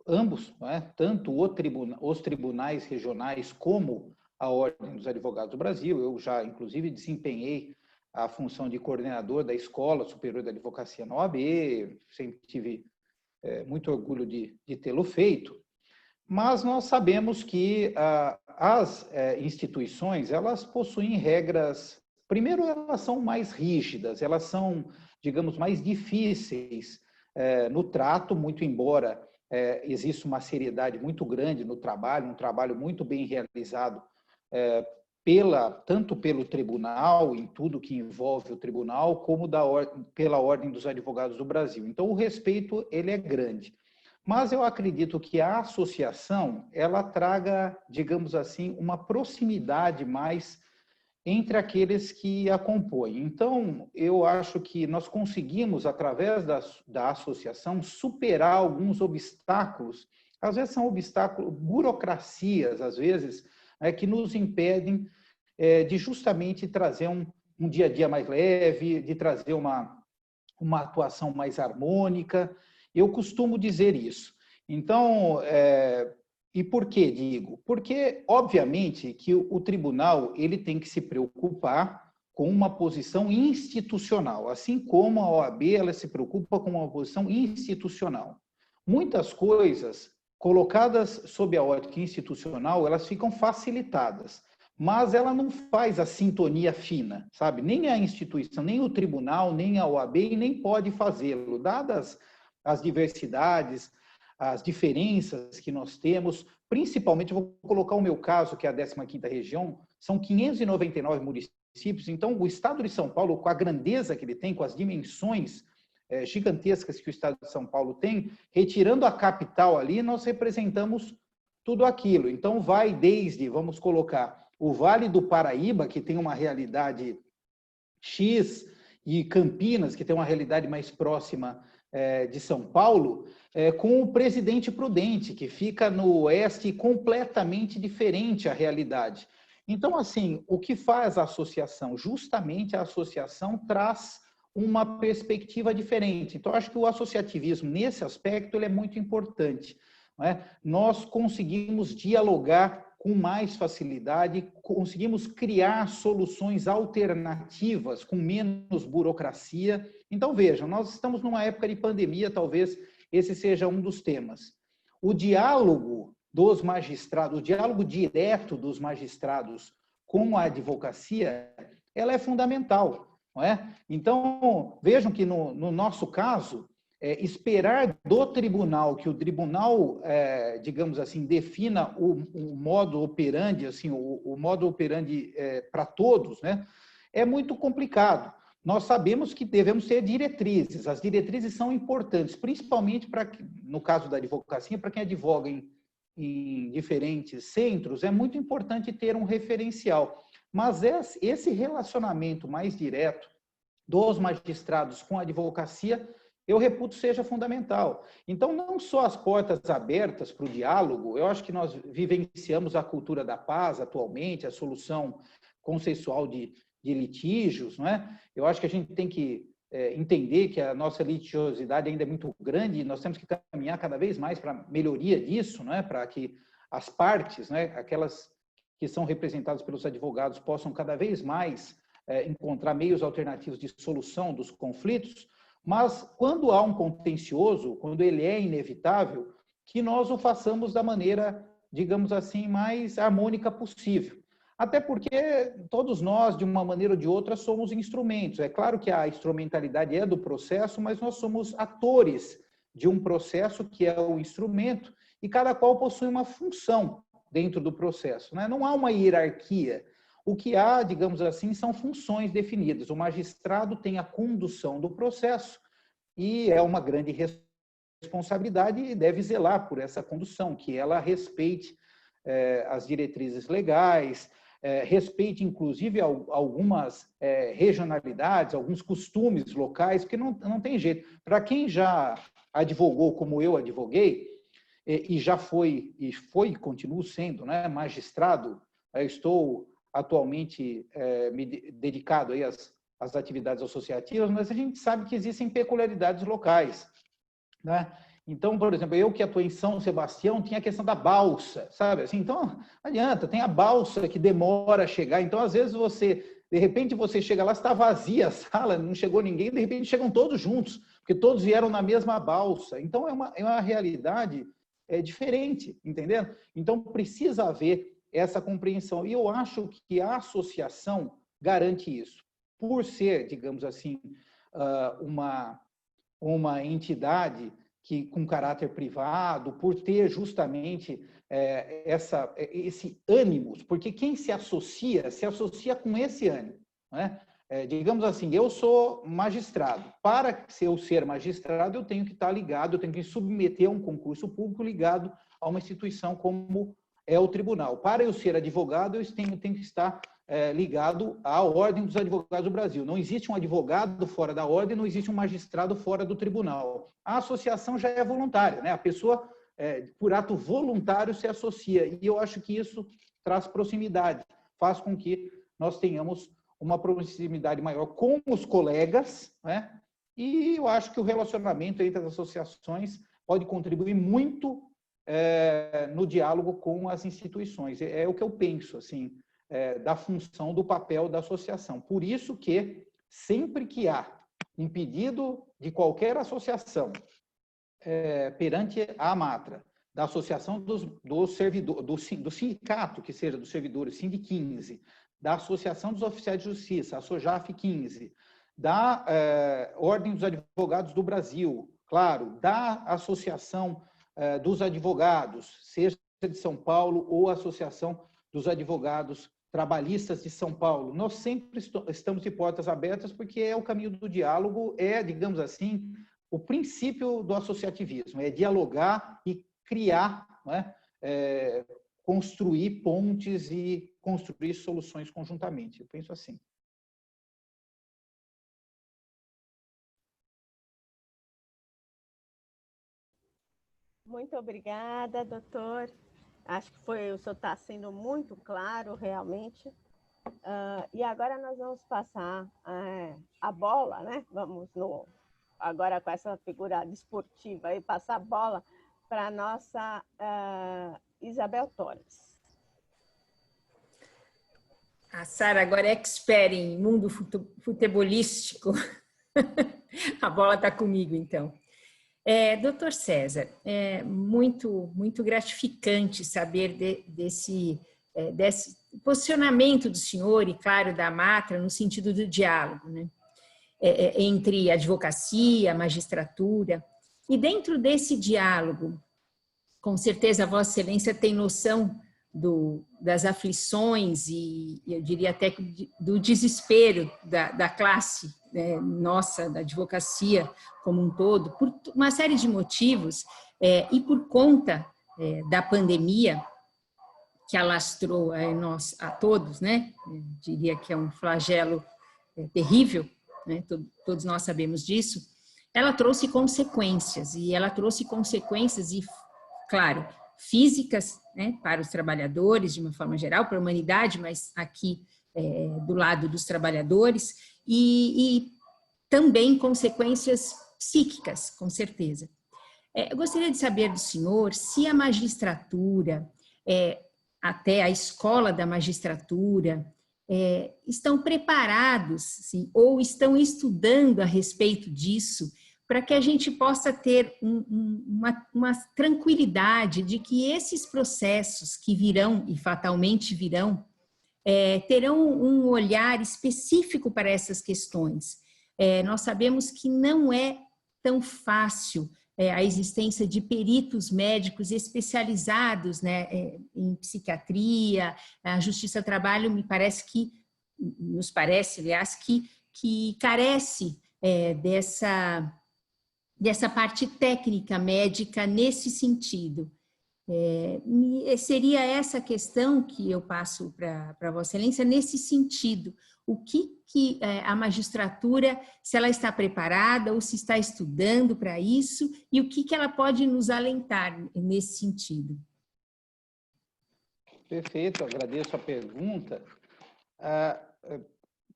ambos, não é? Tanto os tribunais regionais como a Ordem dos Advogados do Brasil. Eu já, inclusive, desempenhei a função de coordenador da Escola Superior da Advocacia na OAB, sempre tive muito orgulho de tê-lo feito, mas nós sabemos que as instituições, elas possuem regras, primeiro, elas são mais rígidas, elas são, digamos, mais difíceis no trato, muito embora exista uma seriedade muito grande no trabalho, um trabalho muito bem realizado tanto pelo tribunal, em tudo que envolve o tribunal, como pela Ordem dos Advogados do Brasil. Então, o respeito, ele é grande. Mas eu acredito que a associação, ela traga, digamos assim, uma proximidade mais entre aqueles que a compõem. Então, eu acho que nós conseguimos, através da associação, superar alguns obstáculos, às vezes são obstáculos, burocracias, às vezes, que nos impedem de justamente trazer um dia a dia mais leve, de trazer uma atuação mais harmônica. Eu costumo dizer isso. Então, e por que digo? Porque, obviamente, que o tribunal ele tem que se preocupar com uma posição institucional, assim como a OAB ela se preocupa com uma posição institucional. Muitas coisas colocadas sob a ótica institucional, elas ficam facilitadas, mas ela não faz a sintonia fina, sabe? Nem a instituição, nem o tribunal, nem a OAB, e nem pode fazê-lo, dadas as diversidades, as diferenças que nós temos, principalmente, vou colocar o meu caso, que é a 15ª região, são 599 municípios, então o Estado de São Paulo, com a grandeza que ele tem, com as dimensões gigantescas que o Estado de São Paulo tem, retirando a capital ali, nós representamos tudo aquilo. Então, vai desde, vamos colocar, o Vale do Paraíba, que tem uma realidade X, e Campinas, que tem uma realidade mais próxima de São Paulo, com o Presidente Prudente, que fica no oeste, completamente diferente a realidade. Então, assim, o que faz a associação? Justamente a associação traz uma perspectiva diferente. Então, acho que o associativismo, nesse aspecto, ele é muito importante. Não é? Nós conseguimos dialogar com mais facilidade, conseguimos criar soluções alternativas, com menos burocracia. Então, vejam, nós estamos numa época de pandemia, talvez esse seja um dos temas. O diálogo dos magistrados, o diálogo direto dos magistrados com a advocacia, ela é fundamental. Não é? Então, vejam que no nosso caso, esperar do tribunal, que o tribunal, digamos assim, defina o modo operandi, assim, o modo operandi para todos, né? É muito complicado. Nós sabemos que devemos ter diretrizes. As diretrizes são importantes, principalmente no caso da advocacia, para quem advoga em diferentes centros, é muito importante ter um referencial. Mas esse relacionamento mais direto dos magistrados com a advocacia, eu reputo seja fundamental. Então, não só as portas abertas para o diálogo, eu acho que nós vivenciamos a cultura da paz atualmente, a solução consensual de litígios, não é? Eu acho que a gente tem que entender que a nossa litigiosidade ainda é muito grande e nós temos que caminhar cada vez mais para a melhoria disso, não é? Para que as partes, né, aquelas que são representadas pelos advogados, possam cada vez mais encontrar meios alternativos de solução dos conflitos, mas quando há um contencioso, quando ele é inevitável, que nós o façamos da maneira, digamos assim, mais harmônica possível. Até porque todos nós, de uma maneira ou de outra, somos instrumentos. É claro que a instrumentalidade é do processo, mas nós somos atores de um processo que é o instrumento e cada qual possui uma função dentro do processo, né? Não há uma hierarquia. O que há, digamos assim, são funções definidas. O magistrado tem a condução do processo e é uma grande responsabilidade e deve zelar por essa condução, que ela respeite as diretrizes legais, respeite, inclusive, algumas regionalidades, alguns costumes locais, porque não tem jeito. Para quem já advogou como eu advoguei, e já foi, e continuo sendo, né, magistrado. Eu estou atualmente me dedicado aí às atividades associativas, mas a gente sabe que existem peculiaridades locais, né? Então, por exemplo, eu que atuei em São Sebastião, tinha a questão da balsa, sabe? Assim, então, não adianta, tem a balsa que demora a chegar. Então, às vezes, de repente, você chega lá, está vazia a sala, não chegou ninguém, de repente chegam todos juntos, porque todos vieram na mesma balsa. Então, é uma realidade diferente, entendendo? Então, precisa haver essa compreensão. E eu acho que a associação garante isso. Por ser, digamos assim, uma entidade com caráter privado, por ter justamente esse ânimo, porque quem se associa com esse ânimo, né? Digamos assim, eu sou magistrado. Para eu ser magistrado, eu tenho que estar ligado, eu tenho que submeter a um concurso público ligado a uma instituição como é o tribunal. Para eu ser advogado, eu tenho que estar ligado à Ordem dos Advogados do Brasil. Não existe um advogado fora da ordem, não existe um magistrado fora do tribunal. A associação já é voluntária, né? A pessoa, por ato voluntário, se associa. E eu acho que isso traz proximidade, faz com que nós tenhamos uma proximidade maior com os colegas, né? E eu acho que o relacionamento entre as associações pode contribuir muito no diálogo com as instituições. É o que eu penso, assim, da função, do papel da associação. Por isso que, sempre que há um pedido de qualquer associação perante a AMATRA, da associação dos servidores, do sindicato, que seja dos servidores, Sind15, da Associação dos Oficiais de Justiça, a SOJAF 15, da Ordem dos Advogados do Brasil, claro, da Associação dos Advogados, seja de São Paulo ou a Associação dos Advogados Trabalhistas de São Paulo. Nós sempre estamos de portas abertas porque é o caminho do diálogo, digamos assim, o princípio do associativismo, é dialogar e criar, né, construir pontes e construir soluções conjuntamente. Eu penso assim. Muito obrigada, doutor. Acho que o senhor está sendo muito claro, realmente. E agora nós vamos passar a bola, né? Agora com essa figura desportiva, aí, passar a bola para a nossa Isabel Tormes. A Sara agora é expert em mundo futebolístico. A bola está comigo, então. Doutor César, é muito gratificante saber desse posicionamento do senhor e, claro, da AMATRA no sentido do diálogo, né? Entre advocacia, magistratura. E dentro desse diálogo, com certeza Vossa Excelência tem noção das aflições e eu diria até do desespero da classe, né, nossa, da advocacia como um todo, por uma série de motivos e por conta da pandemia que alastrou a todos, né? Eu diria que é um flagelo terrível, né? Todos nós sabemos disso. Ela trouxe consequências e claro, físicas, né, para os trabalhadores de uma forma geral, para a humanidade, mas aqui do lado dos trabalhadores e também consequências psíquicas, com certeza. Eu gostaria de saber do senhor se a magistratura, até a escola da magistratura, estão preparados, sim, ou estão estudando a respeito disso, para que a gente possa ter uma tranquilidade de que esses processos que virão, e fatalmente virão, terão um olhar específico para essas questões. Nós sabemos que não é tão fácil a existência de peritos médicos especializados, né, em psiquiatria. A Justiça do Trabalho nos parece, aliás, que carece dessa parte técnica médica nesse sentido. Seria essa questão que eu passo para Vossa Excelência nesse sentido. O que a magistratura, se ela está preparada ou se está estudando para isso, e o que ela pode nos alentar nesse sentido? Perfeito, agradeço a pergunta.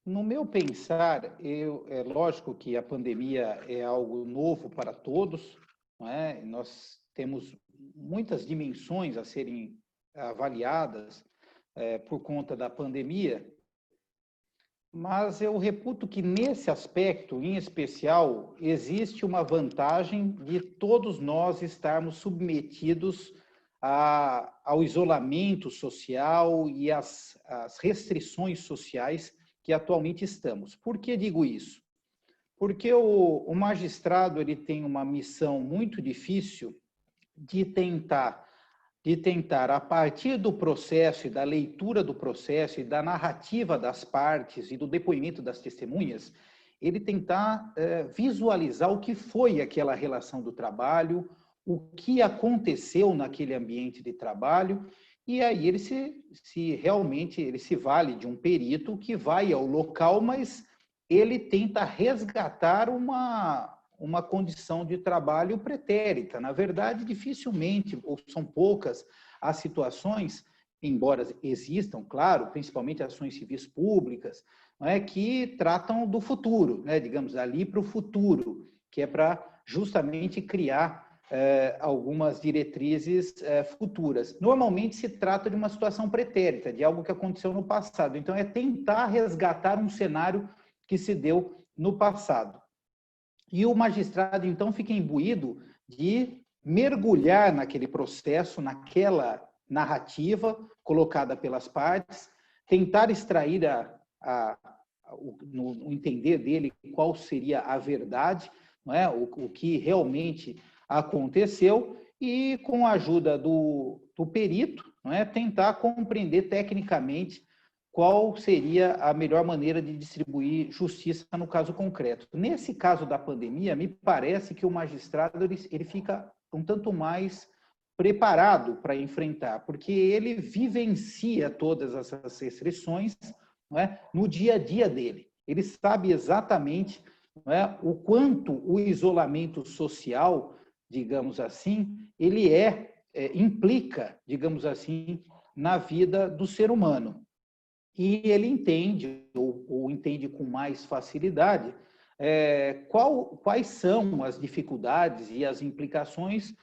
No meu pensar, é lógico que a pandemia é algo novo para todos, não é? Nós temos muitas dimensões a serem avaliadas por conta da pandemia, mas eu reputo que nesse aspecto, em especial, existe uma vantagem de todos nós estarmos submetidos ao isolamento social e às restrições sociais que atualmente estamos. Por que digo isso? Porque o magistrado ele tem uma missão muito difícil de tentar, a partir do processo e da leitura do processo e da narrativa das partes e do depoimento das testemunhas, ele tentar visualizar o que foi aquela relação do trabalho, o que aconteceu naquele ambiente de trabalho, e aí ele realmente ele se vale de um perito que vai ao local, mas ele tenta resgatar uma condição de trabalho pretérita. Na verdade, dificilmente, ou são poucas as situações, embora existam, claro, principalmente ações civis públicas, não é, que tratam do futuro, né, digamos, ali para o futuro, que é para justamente criar algumas diretrizes futuras. Normalmente se trata de uma situação pretérita, de algo que aconteceu no passado. Então, é tentar resgatar um cenário que se deu no passado. E o magistrado, então, fica imbuído de mergulhar naquele processo, naquela narrativa colocada pelas partes, tentar extrair no entender dele qual seria a verdade, não é? O que realmente aconteceu, e com a ajuda do perito, não é? Tentar compreender tecnicamente qual seria a melhor maneira de distribuir justiça no caso concreto. Nesse caso da pandemia, me parece que o magistrado ele fica um tanto mais preparado para enfrentar, porque ele vivencia todas essas restrições, não é, no dia a dia dele. Ele sabe exatamente, não é, o quanto o isolamento social, digamos assim, ele implica, digamos assim, na vida do ser humano. E ele entende, ou entende com mais facilidade, quais são as dificuldades e as implicações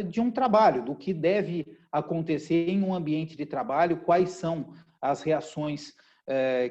de um trabalho, do que deve acontecer em um ambiente de trabalho, quais são as reações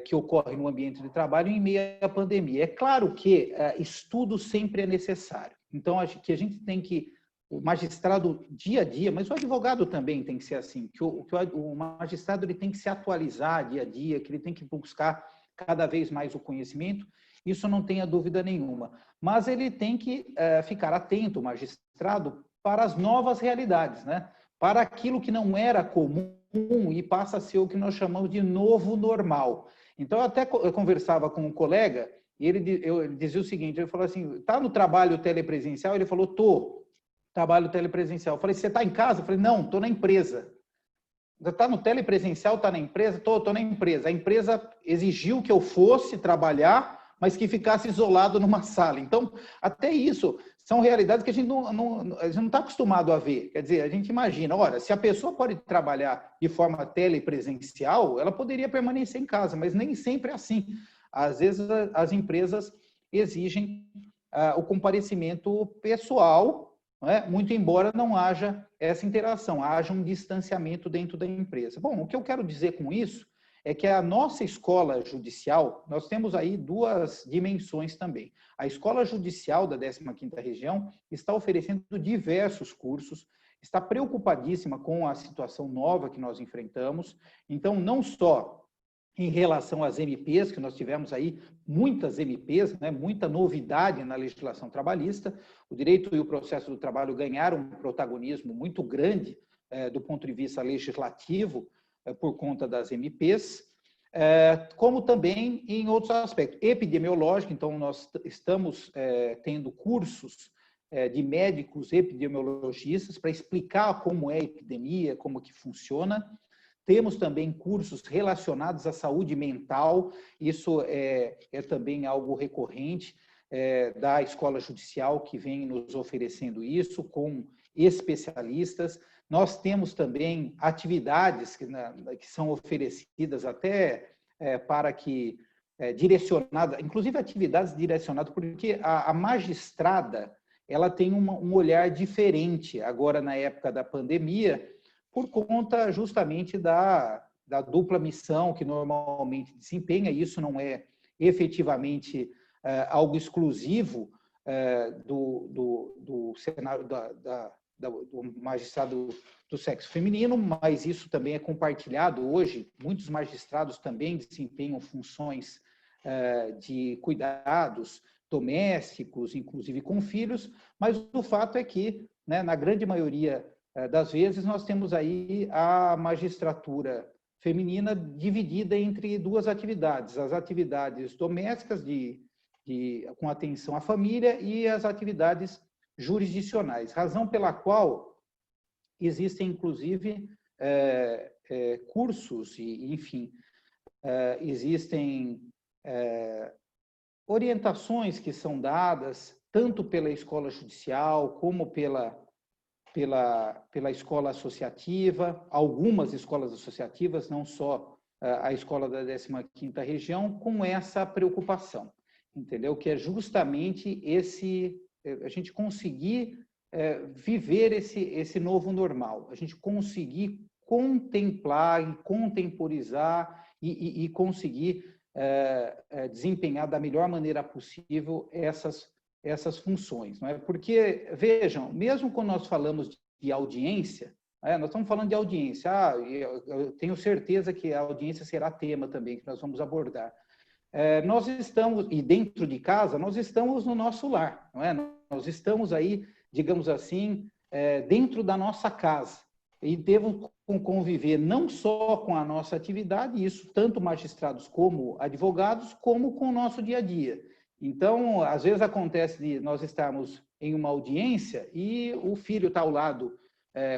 que ocorrem no ambiente de trabalho em meio à pandemia. É claro que estudo sempre é necessário. Então, acho que a gente tem que, o magistrado dia a dia, mas o advogado também tem que ser assim, que o magistrado ele tem que se atualizar dia a dia, que ele tem que buscar cada vez mais o conhecimento, isso não tenha dúvida nenhuma. Mas ele tem que ficar atento, o magistrado, para as novas realidades, né? Para aquilo que não era comum e passa a ser o que nós chamamos de novo normal. Então, eu conversava com um colega e ele dizia o seguinte, ele falou assim, está no trabalho telepresencial? Ele falou, estou. Trabalho telepresencial. Eu falei, você está em casa? Eu falei, não, estou na empresa. Está no telepresencial, está na empresa? Estou na empresa. A empresa exigiu que eu fosse trabalhar, mas que ficasse isolado numa sala. Então, até isso são realidades que a gente não está acostumado a ver. Quer dizer, a gente imagina, ora, se a pessoa pode trabalhar de forma telepresencial, ela poderia permanecer em casa, mas nem sempre é assim. Às vezes, as empresas exigem o comparecimento pessoal, não é? Muito embora não haja essa interação, haja um distanciamento dentro da empresa. Bom, o que eu quero dizer com isso é que a nossa escola judicial, nós temos aí duas dimensões também. A escola judicial da 15ª Região está oferecendo diversos cursos, está preocupadíssima com a situação nova que nós enfrentamos. Então, não só em relação às MPs, que nós tivemos aí muitas MPs, né, muita novidade na legislação trabalhista, o direito e o processo do trabalho ganharam um protagonismo muito grande do ponto de vista legislativo por conta das MPs, como também em outros aspectos. Epidemiológico, então nós estamos tendo cursos de médicos epidemiologistas para explicar como é a epidemia, como que funciona. Temos também cursos relacionados à saúde mental, isso é também algo recorrente da Escola Judicial, que vem nos oferecendo isso, com especialistas. Nós temos também atividades que são oferecidas até para que, direcionadas, inclusive atividades direcionadas, porque a magistrada ela tem um olhar diferente agora na época da pandemia, por conta justamente da dupla missão que normalmente desempenha. Isso não é efetivamente algo exclusivo do cenário do magistrado do sexo feminino, mas isso também é compartilhado hoje. Muitos magistrados também desempenham funções de cuidados domésticos, inclusive com filhos, mas o fato é que, né, na grande maioria das vezes, nós temos aí a magistratura feminina dividida entre duas atividades: as atividades domésticas com atenção à família e as atividades jurisdicionais, razão pela qual existem, inclusive, cursos e, enfim, existem orientações que são dadas tanto pela escola judicial como pela escola associativa, algumas escolas associativas, não só a escola da 15ª região, com essa preocupação, entendeu? Que é justamente a gente conseguir viver esse novo normal, a gente conseguir contemplar e contemporizar e conseguir desempenhar da melhor maneira possível essas funções, não é? Porque, vejam, mesmo quando nós falamos de audiência, nós estamos falando de audiência, eu tenho certeza que a audiência será tema também, que nós vamos abordar. Nós estamos, e dentro de casa, nós estamos no nosso lar, não é? Nós estamos aí, digamos assim, dentro da nossa casa, e devemos conviver não só com a nossa atividade, isso tanto magistrados como advogados, como com o nosso dia a dia. Então, às vezes acontece de nós estarmos em uma audiência e o filho está ao lado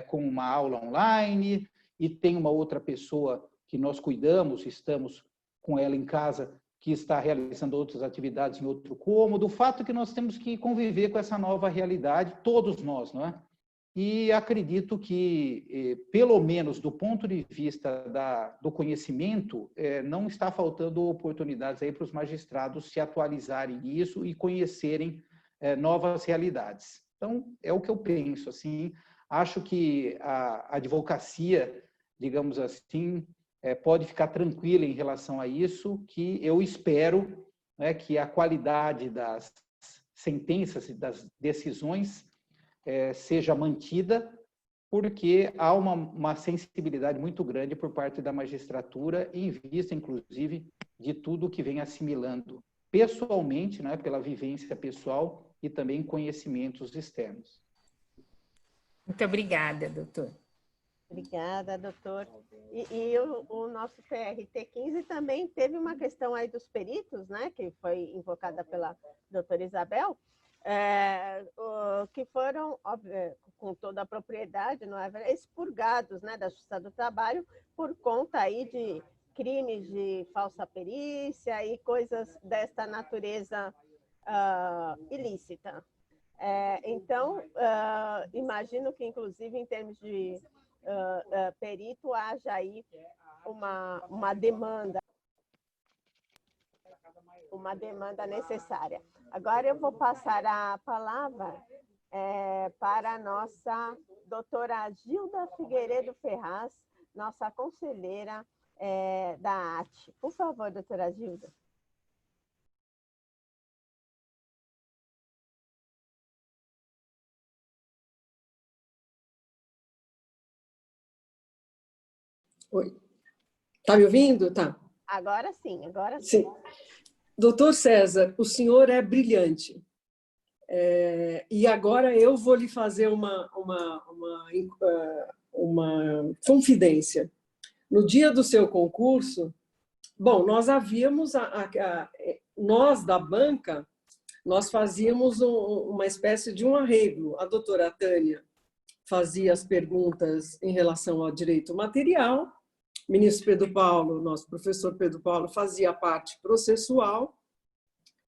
com uma aula online, e tem uma outra pessoa que nós cuidamos, estamos com ela em casa, que está realizando outras atividades em outro cômodo. O fato é que nós temos que conviver com essa nova realidade, todos nós, não é? E acredito que, pelo menos do ponto de vista do conhecimento, não está faltando oportunidades aí para os magistrados se atualizarem nisso e conhecerem novas realidades. Então, é o que eu penso, assim. Acho que a advocacia, digamos assim, pode ficar tranquila em relação a isso, que eu espero, né, que a qualidade das sentenças e das decisões seja mantida, porque há uma sensibilidade muito grande por parte da magistratura, em vista, inclusive, de tudo que vem assimilando pessoalmente, né, pela vivência pessoal e também conhecimentos externos. Muito obrigada, doutor. Obrigada, doutor. E o nosso TRT 15 também teve uma questão aí dos peritos, né, que foi invocada pela doutora Isabel, que foram, com toda a propriedade, não é, expurgados, né, da Justiça do Trabalho por conta aí de crimes de falsa perícia e coisas desta natureza ilícita. Então, imagino que, inclusive, em termos de perito, haja aí uma demanda necessária. Agora eu vou passar a palavra para a nossa doutora Gilda Figueiredo Ferraz, nossa conselheira da AT. Por favor, doutora Gilda. Oi. Está me ouvindo? Tá. Agora sim, agora sim. Doutor César, o senhor é brilhante. E agora eu vou lhe fazer uma confidência. No dia do seu concurso, bom, nós havíamos, nós da banca, nós fazíamos uma espécie de um arreglo. A doutora Tânia fazia as perguntas em relação ao direito material, o ministro Pedro Paulo, nosso professor Pedro Paulo, fazia a parte processual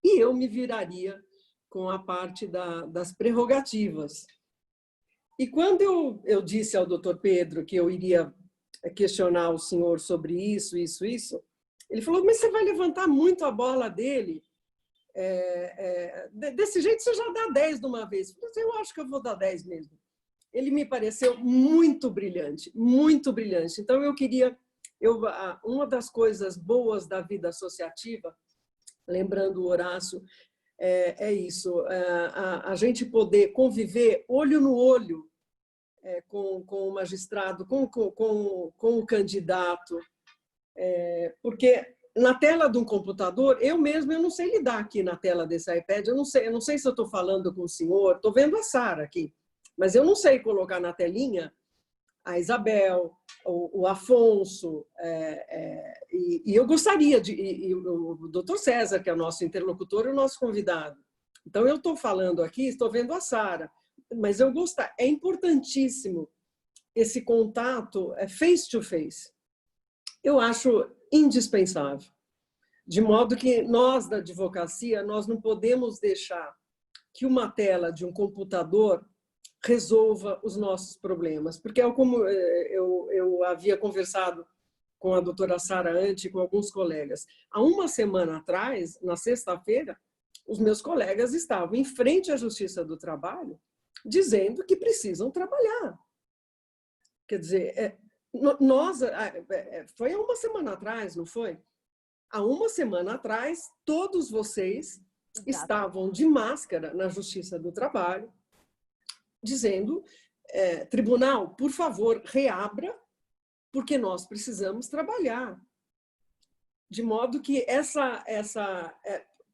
e eu me viraria com a parte das prerrogativas. E quando eu disse ao doutor Pedro que eu iria questionar o senhor sobre isso, ele falou, mas você vai levantar muito a bola dele? Desse jeito você já dá 10 de uma vez. Eu acho que eu vou dar 10 mesmo. Ele me pareceu muito brilhante, muito brilhante. Então, uma das coisas boas da vida associativa, lembrando o Horácio, é isso, a gente poder conviver olho no olho com o magistrado, com o candidato, porque na tela de um computador, eu não sei lidar aqui na tela desse iPad, eu não sei se eu estou falando com o senhor, estou vendo a Sara aqui, mas eu não sei colocar na telinha a Isabel, o Afonso, e eu gostaria e o doutor César, que é o nosso interlocutor e o nosso convidado. Então, eu estou falando aqui, estou vendo a Sara, mas é importantíssimo esse contato face to face. Eu acho indispensável. De modo que nós, da advocacia, nós não podemos deixar que uma tela de um computador resolva os nossos problemas. Porque, como eu havia conversado com a doutora Sara antes e com alguns colegas, há uma semana atrás, na sexta-feira, os meus colegas estavam em frente à Justiça do Trabalho dizendo que precisam trabalhar. Quer dizer, foi há uma semana atrás, não foi? Há uma semana atrás, todos vocês estavam de máscara na Justiça do Trabalho, dizendo, tribunal, por favor, reabra, porque nós precisamos trabalhar. De modo que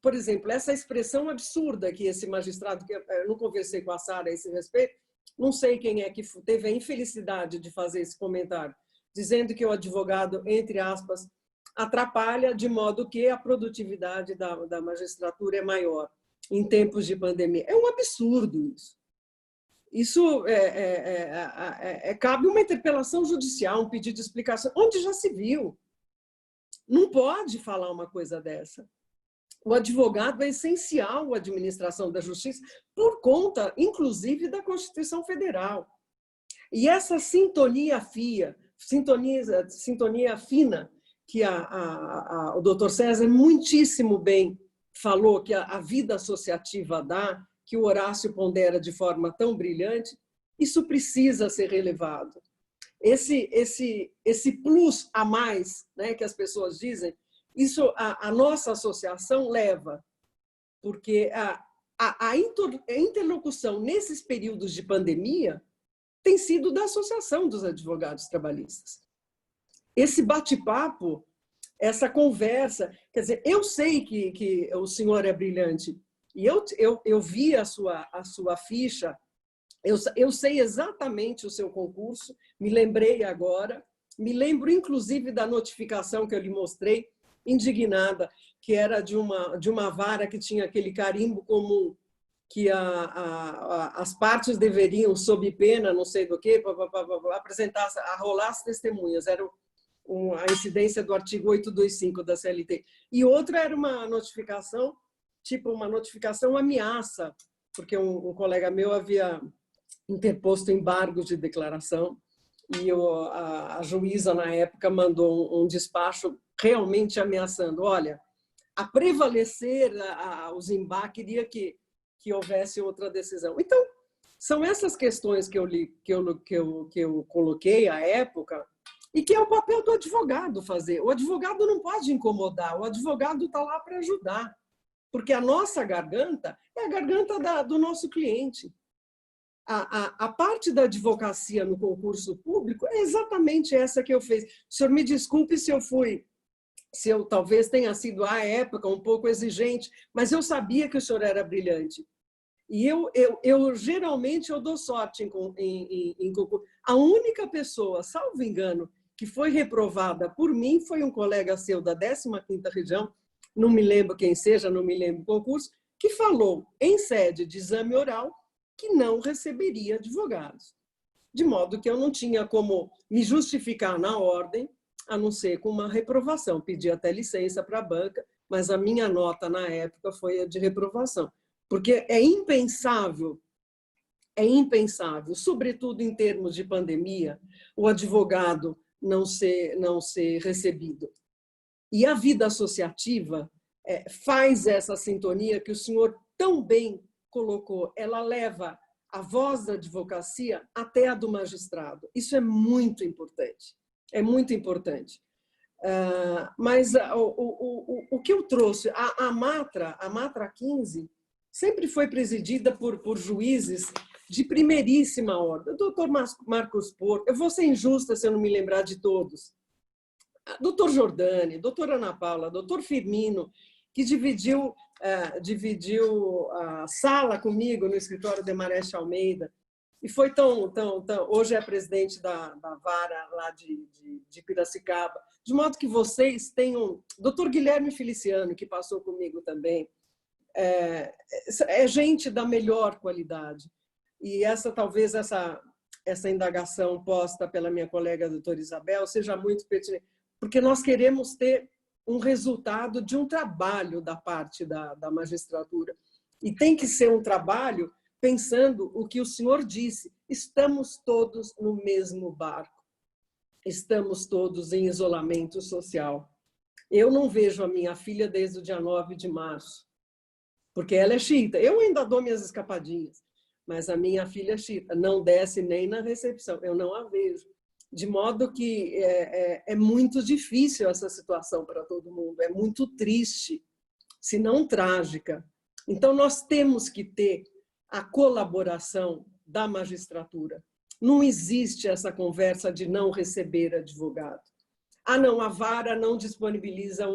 por exemplo, essa expressão absurda que esse magistrado, que eu não conversei com a Sara a esse respeito, não sei quem é que teve a infelicidade de fazer esse comentário, dizendo que o advogado, entre aspas, atrapalha de modo que a produtividade da magistratura é maior em tempos de pandemia. É um absurdo isso. Isso cabe uma interpelação judicial, um pedido de explicação, onde já se viu. Não pode falar uma coisa dessa. O advogado é essencial à administração da justiça por conta, inclusive, da Constituição Federal. E essa sintonia fina, que o doutor César muitíssimo bem falou que a vida associativa dá, que o Horácio pondera de forma tão brilhante, isso precisa ser relevado. Esse plus a mais, né, que as pessoas dizem, isso a nossa associação leva, porque a interlocução nesses períodos de pandemia tem sido da Associação dos Advogados Trabalhistas. Esse bate-papo, essa conversa, quer dizer, eu sei que o senhor é brilhante, e eu vi a sua ficha, eu sei exatamente o seu concurso, me lembrei agora, me lembro inclusive da notificação que eu lhe mostrei, indignada, que era de uma vara que tinha aquele carimbo comum, que as partes deveriam, sob pena, não sei do que, apresentar, arrolar as testemunhas. Era a incidência do artigo 825 da CLT. E outra era uma notificação, tipo uma notificação ameaça, porque um colega meu havia interposto embargo de declaração e a juíza, na época, mandou um despacho realmente ameaçando. Olha, a prevalecer os embargos, queria que houvesse outra decisão. Então, são essas questões que eu coloquei à época e que é o papel do advogado fazer. O advogado não pode incomodar, o advogado está lá para ajudar, porque a nossa garganta é a garganta do nosso cliente. A parte da advocacia no concurso público é exatamente essa que eu fiz. O senhor me desculpe se eu talvez tenha sido, à época, um pouco exigente, mas eu sabia que o senhor era brilhante. E geralmente, eu dou sorte em concurso. A única pessoa, salvo engano, que foi reprovada por mim foi um colega seu da 15ª região, não me lembro quem seja, não me lembro o concurso, que falou em sede de exame oral que não receberia advogados. De modo que eu não tinha como me justificar na ordem, a não ser com uma reprovação. Pedi até licença para a banca, mas a minha nota na época foi a de reprovação. Porque é impensável, sobretudo em termos de pandemia, o advogado não ser recebido. E a vida associativa faz essa sintonia que o senhor tão bem colocou. Ela leva a voz da advocacia até a do magistrado. Isso é muito importante. É muito importante. Mas o que eu trouxe, a Matra 15, sempre foi presidida por juízes de primeiríssima ordem. Doutor Marcos Porto, eu vou ser injusta se eu não me lembrar de todos. Doutor Jordani, doutora Ana Paula, doutor Firmino, que dividiu a sala comigo no escritório de Mareste Almeida, e foi tão... Hoje é presidente da vara lá de Piracicaba, de modo que vocês tenham... Doutor Guilherme Feliciano, que passou comigo também, é gente da melhor qualidade. E talvez essa indagação posta pela minha colega doutora Isabel seja muito pertinente, porque nós queremos ter um resultado de um trabalho da parte da magistratura. E tem que ser um trabalho pensando o que o senhor disse, estamos todos no mesmo barco, estamos todos em isolamento social. Eu não vejo a minha filha desde o dia 9 de março, porque ela é xiita. Eu ainda dou minhas escapadinhas, mas a minha filha é xiita, não desce nem na recepção, eu não a vejo. De modo que é muito difícil essa situação para todo mundo, é muito triste, se não trágica. Então, nós temos que ter a colaboração da magistratura. Não existe essa conversa de não receber advogado. Não, a vara não disponibiliza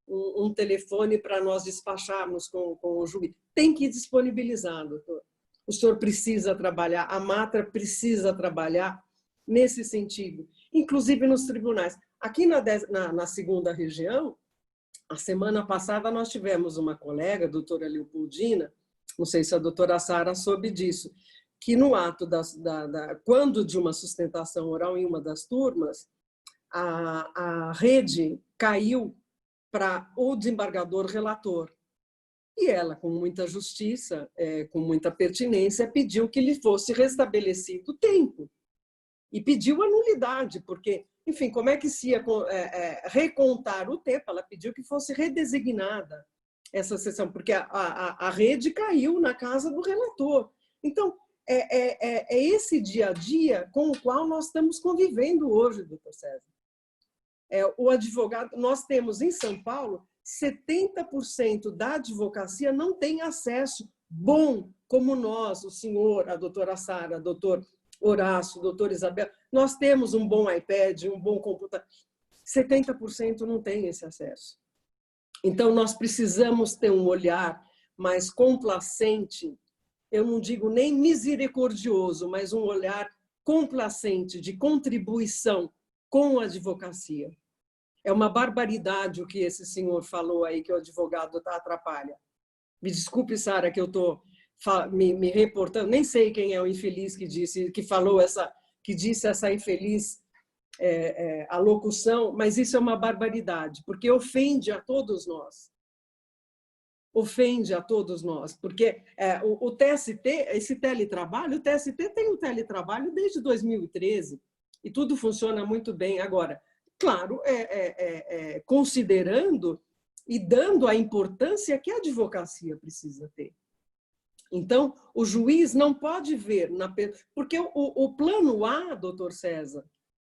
um telefone para nós despacharmos com o juiz. Tem que disponibilizar, doutor. O senhor precisa trabalhar, a Matra precisa trabalhar nesse sentido, inclusive nos tribunais. Aqui na segunda região, a semana passada nós tivemos uma colega, a doutora Leopoldina, não sei se a doutora Sara soube disso, que no ato quando de uma sustentação oral em uma das turmas, a rede caiu para o desembargador relator. E ela, com muita justiça, com muita pertinência, pediu que lhe fosse restabelecido o tempo. E pediu a nulidade, porque, enfim, como é que se ia recontar o tempo? Ela pediu que fosse redesignada essa sessão, porque a rede caiu na casa do relator. Então, é esse dia a dia com o qual nós estamos convivendo hoje, doutor César. O advogado, nós temos em São Paulo, 70% da advocacia não tem acesso bom como nós, o senhor, a doutora Sara, o doutor Horácio, doutor Isabel, nós temos um bom iPad, um bom computador. 70% não tem esse acesso. Então, nós precisamos ter um olhar mais complacente, eu não digo nem misericordioso, mas um olhar complacente de contribuição com a advocacia. É uma barbaridade o que esse senhor falou aí, que o advogado atrapalha. Me desculpe, Sara, que eu estou me reportando, nem sei quem é o infeliz que disse essa infeliz alocução, mas isso é uma barbaridade, porque ofende a todos nós. Ofende a todos nós, porque o TST, esse teletrabalho, o TST tem o teletrabalho desde 2013 e tudo funciona muito bem. Agora, claro, considerando e dando a importância que a advocacia precisa ter. Então, o juiz não pode ver, porque o plano A, doutor César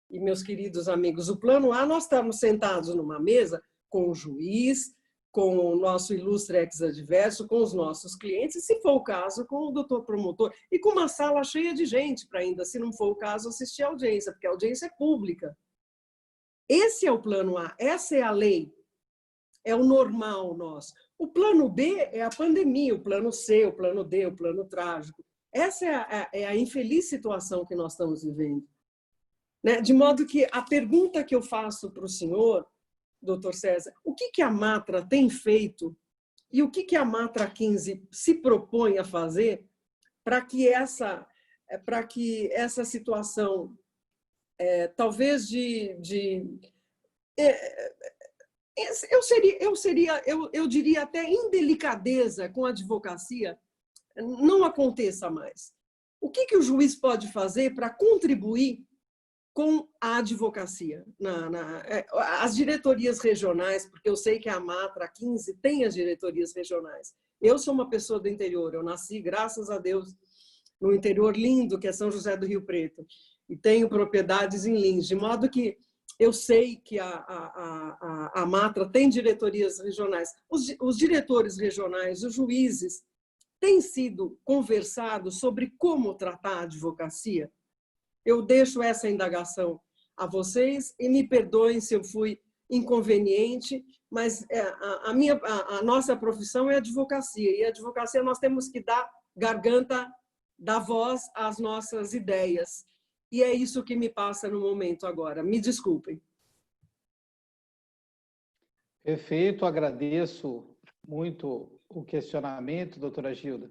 e meus queridos amigos, o plano A, nós estamos sentados numa mesa com o juiz, com o nosso ilustre ex-adverso, com os nossos clientes, e, se for o caso, com o doutor promotor, e com uma sala cheia de gente para ainda, se não for o caso, assistir a audiência, porque a audiência é pública. Esse é o plano A, essa é a lei, é o normal nosso. O plano B é a pandemia, o plano C, o plano D, o plano trágico. Essa é a infeliz situação que nós estamos vivendo. De modo que a pergunta que eu faço para o senhor, doutor César, o que a Matra tem feito e o que a Matra 15 se propõe a fazer para que essa situação, talvez eu diria até indelicadeza com a advocacia, não aconteça mais. O que o juiz pode fazer para contribuir com a advocacia? As diretorias regionais, porque eu sei que a Matra 15 tem as diretorias regionais. Eu sou uma pessoa do interior, eu nasci, graças a Deus, no interior lindo, que é São José do Rio Preto, e tenho propriedades em Lins, de modo que eu sei que a Matra tem diretorias regionais. Os diretores regionais, os juízes, têm sido conversados sobre como tratar a advocacia? Eu deixo essa indagação a vocês e me perdoem se eu fui inconveniente, mas a nossa profissão é advocacia, e a advocacia nós temos que dar garganta, dar voz às nossas ideias. E é isso que me passa no momento agora. Me desculpem. Perfeito, agradeço muito o questionamento, doutora Gilda.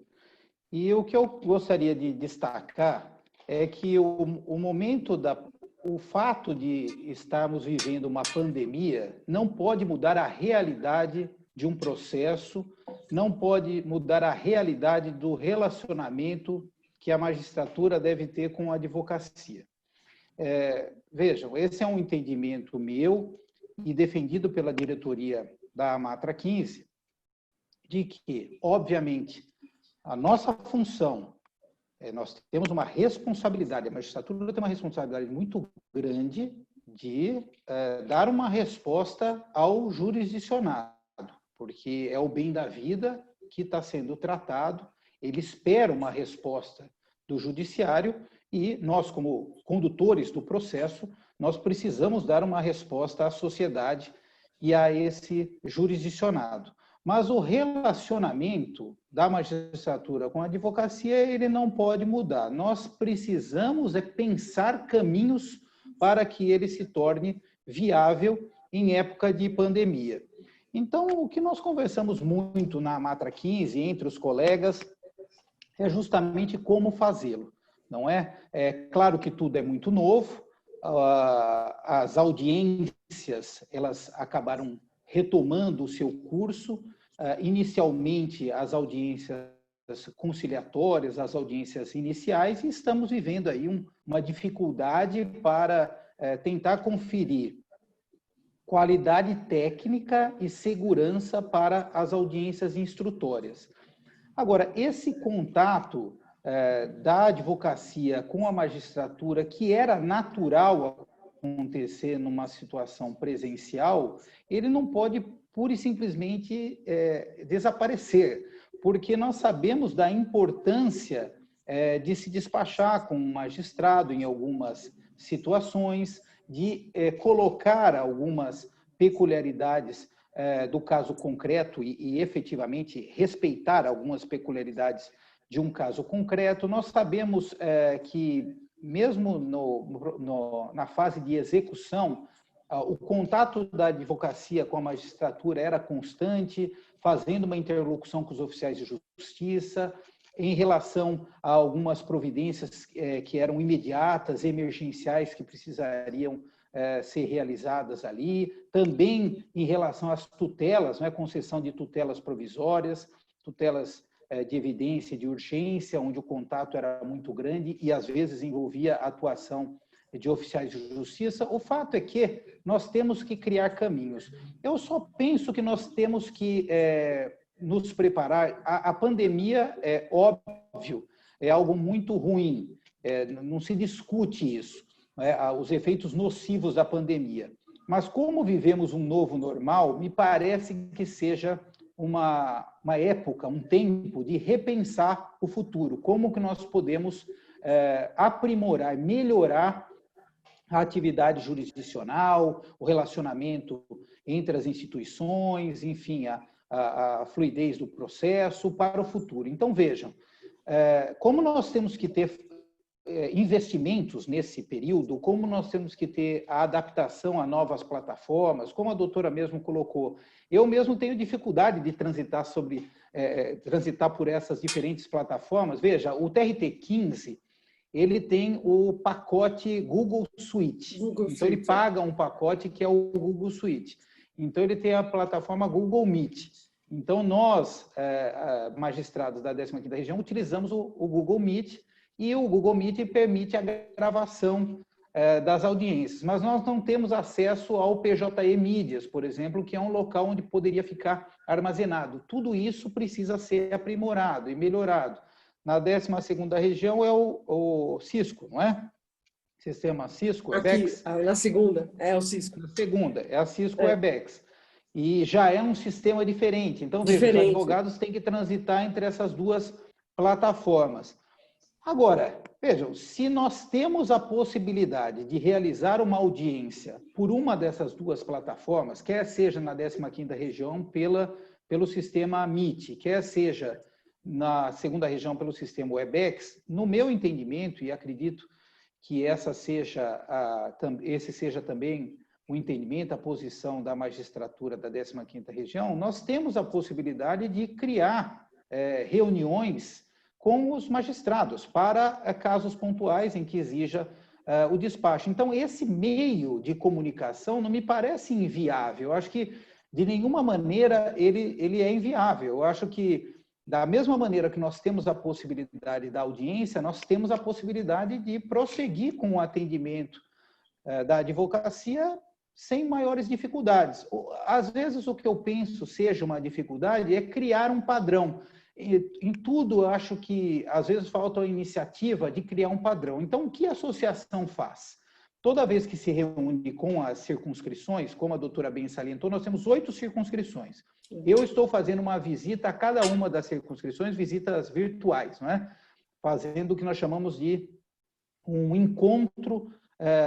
E o que eu gostaria de destacar é que o fato de estarmos vivendo uma pandemia não pode mudar a realidade de um processo, não pode mudar a realidade do relacionamento que a magistratura deve ter com a advocacia. Vejam, esse é um entendimento meu e defendido pela diretoria da Matra 15, de que, obviamente, a nossa função, nós temos uma responsabilidade, a magistratura tem uma responsabilidade muito grande de dar uma resposta ao jurisdicionado, porque é o bem da vida que está sendo tratado, ele espera uma resposta do judiciário e nós, como condutores do processo, nós precisamos dar uma resposta à sociedade e a esse jurisdicionado. Mas o relacionamento da magistratura com a advocacia, ele não pode mudar. Nós precisamos pensar caminhos para que ele se torne viável em época de pandemia. Então, o que nós conversamos muito na Matra 15, entre os colegas, é justamente como fazê-lo, não é? É claro que tudo é muito novo, as audiências, elas acabaram retomando o seu curso, inicialmente as audiências conciliatórias, as audiências iniciais, e estamos vivendo aí uma dificuldade para tentar conferir qualidade técnica e segurança para as audiências instrutórias. Agora, esse contato da advocacia com a magistratura, que era natural acontecer numa situação presencial, ele não pode pura e simplesmente desaparecer, porque nós sabemos da importância de se despachar com um magistrado em algumas situações, de colocar algumas peculiaridades do caso concreto e efetivamente respeitar algumas peculiaridades de um caso concreto. Nós sabemos que, mesmo na fase de execução, o contato da advocacia com a magistratura era constante, fazendo uma interlocução com os oficiais de justiça, em relação a algumas providências que eram imediatas, emergenciais, que precisariam ser realizadas ali, também em relação às tutelas, né, concessão de tutelas provisórias, tutelas de evidência de urgência, onde o contato era muito grande e às vezes envolvia a atuação de oficiais de justiça. O fato é que nós temos que criar caminhos. Eu só penso que nós temos que nos preparar. A pandemia, é óbvio, é algo muito ruim, não se discute isso, os efeitos nocivos da pandemia. Mas como vivemos um novo normal, me parece que seja uma época, um tempo de repensar o futuro, como que nós podemos aprimorar, melhorar a atividade jurisdicional, o relacionamento entre as instituições, enfim, a fluidez do processo para o futuro. Então, vejam, como nós temos que ter investimentos nesse período, como nós temos que ter a adaptação a novas plataformas, como a doutora mesmo colocou. Eu mesmo tenho dificuldade de transitar por essas diferentes plataformas. Veja, o TRT-15, ele tem o pacote Google Suite. Então, ele paga um pacote que é o Google Suite. Então, ele tem a plataforma Google Meet. Então, nós, magistrados da 15ª Região, utilizamos o Google Meet, e o Google Meet permite a gravação das audiências. Mas nós não temos acesso ao PJE Mídias, por exemplo, que é um local onde poderia ficar armazenado. Tudo isso precisa ser aprimorado e melhorado. Na 12ª Região é o Cisco, não é? Sistema Cisco, Webex. Aqui, na segunda, é o Cisco. Na segunda, é a Cisco Webex. E já é um sistema diferente. Então, veja, os advogados têm que transitar entre essas duas plataformas. Agora, vejam, se nós temos a possibilidade de realizar uma audiência por uma dessas duas plataformas, quer seja na 15ª Região pelo sistema Meet, quer seja na 2ª Região pelo sistema Webex, no meu entendimento, e acredito que esse seja também o entendimento, a posição da magistratura da 15ª Região, nós temos a possibilidade de criar reuniões com os magistrados para casos pontuais em que exija o despacho. Então, esse meio de comunicação não me parece inviável. Eu acho que, de nenhuma maneira, ele é inviável. Eu acho que, da mesma maneira que nós temos a possibilidade da audiência, nós temos a possibilidade de prosseguir com o atendimento da advocacia sem maiores dificuldades. Às vezes, o que eu penso seja uma dificuldade é criar um padrão. Em tudo, eu acho que, às vezes, falta a iniciativa de criar um padrão. Então, o que a associação faz? Toda vez que se reúne com as circunscrições, como a doutora bem salientou, nós temos 8 circunscrições. Eu estou fazendo uma visita a cada uma das circunscrições, visitas virtuais, não é? Fazendo o que nós chamamos de um encontro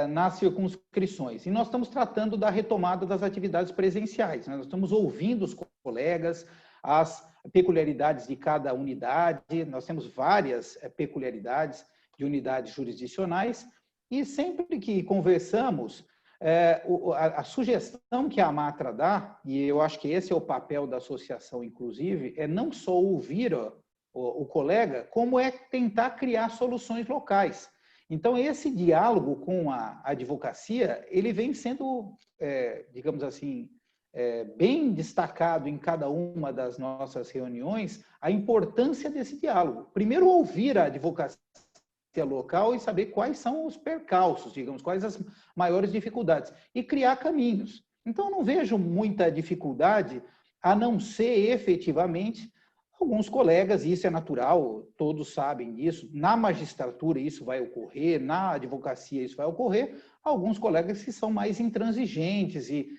nas circunscrições. E nós estamos tratando da retomada das atividades presenciais, né? Nós estamos ouvindo os colegas, as peculiaridades de cada unidade, nós temos várias peculiaridades de unidades jurisdicionais, e sempre que conversamos, a sugestão que a Matra dá, e eu acho que esse é o papel da associação, inclusive, é não só ouvir o colega, como é tentar criar soluções locais. Então, esse diálogo com a advocacia, ele vem sendo, digamos assim, bem destacado em cada uma das nossas reuniões, a importância desse diálogo. Primeiro, ouvir a advocacia local e saber quais são os percalços, digamos, quais as maiores dificuldades, e criar caminhos. Então, eu não vejo muita dificuldade, a não ser efetivamente alguns colegas, e isso é natural, todos sabem disso, na magistratura isso vai ocorrer, na advocacia isso vai ocorrer, alguns colegas que são mais intransigentes e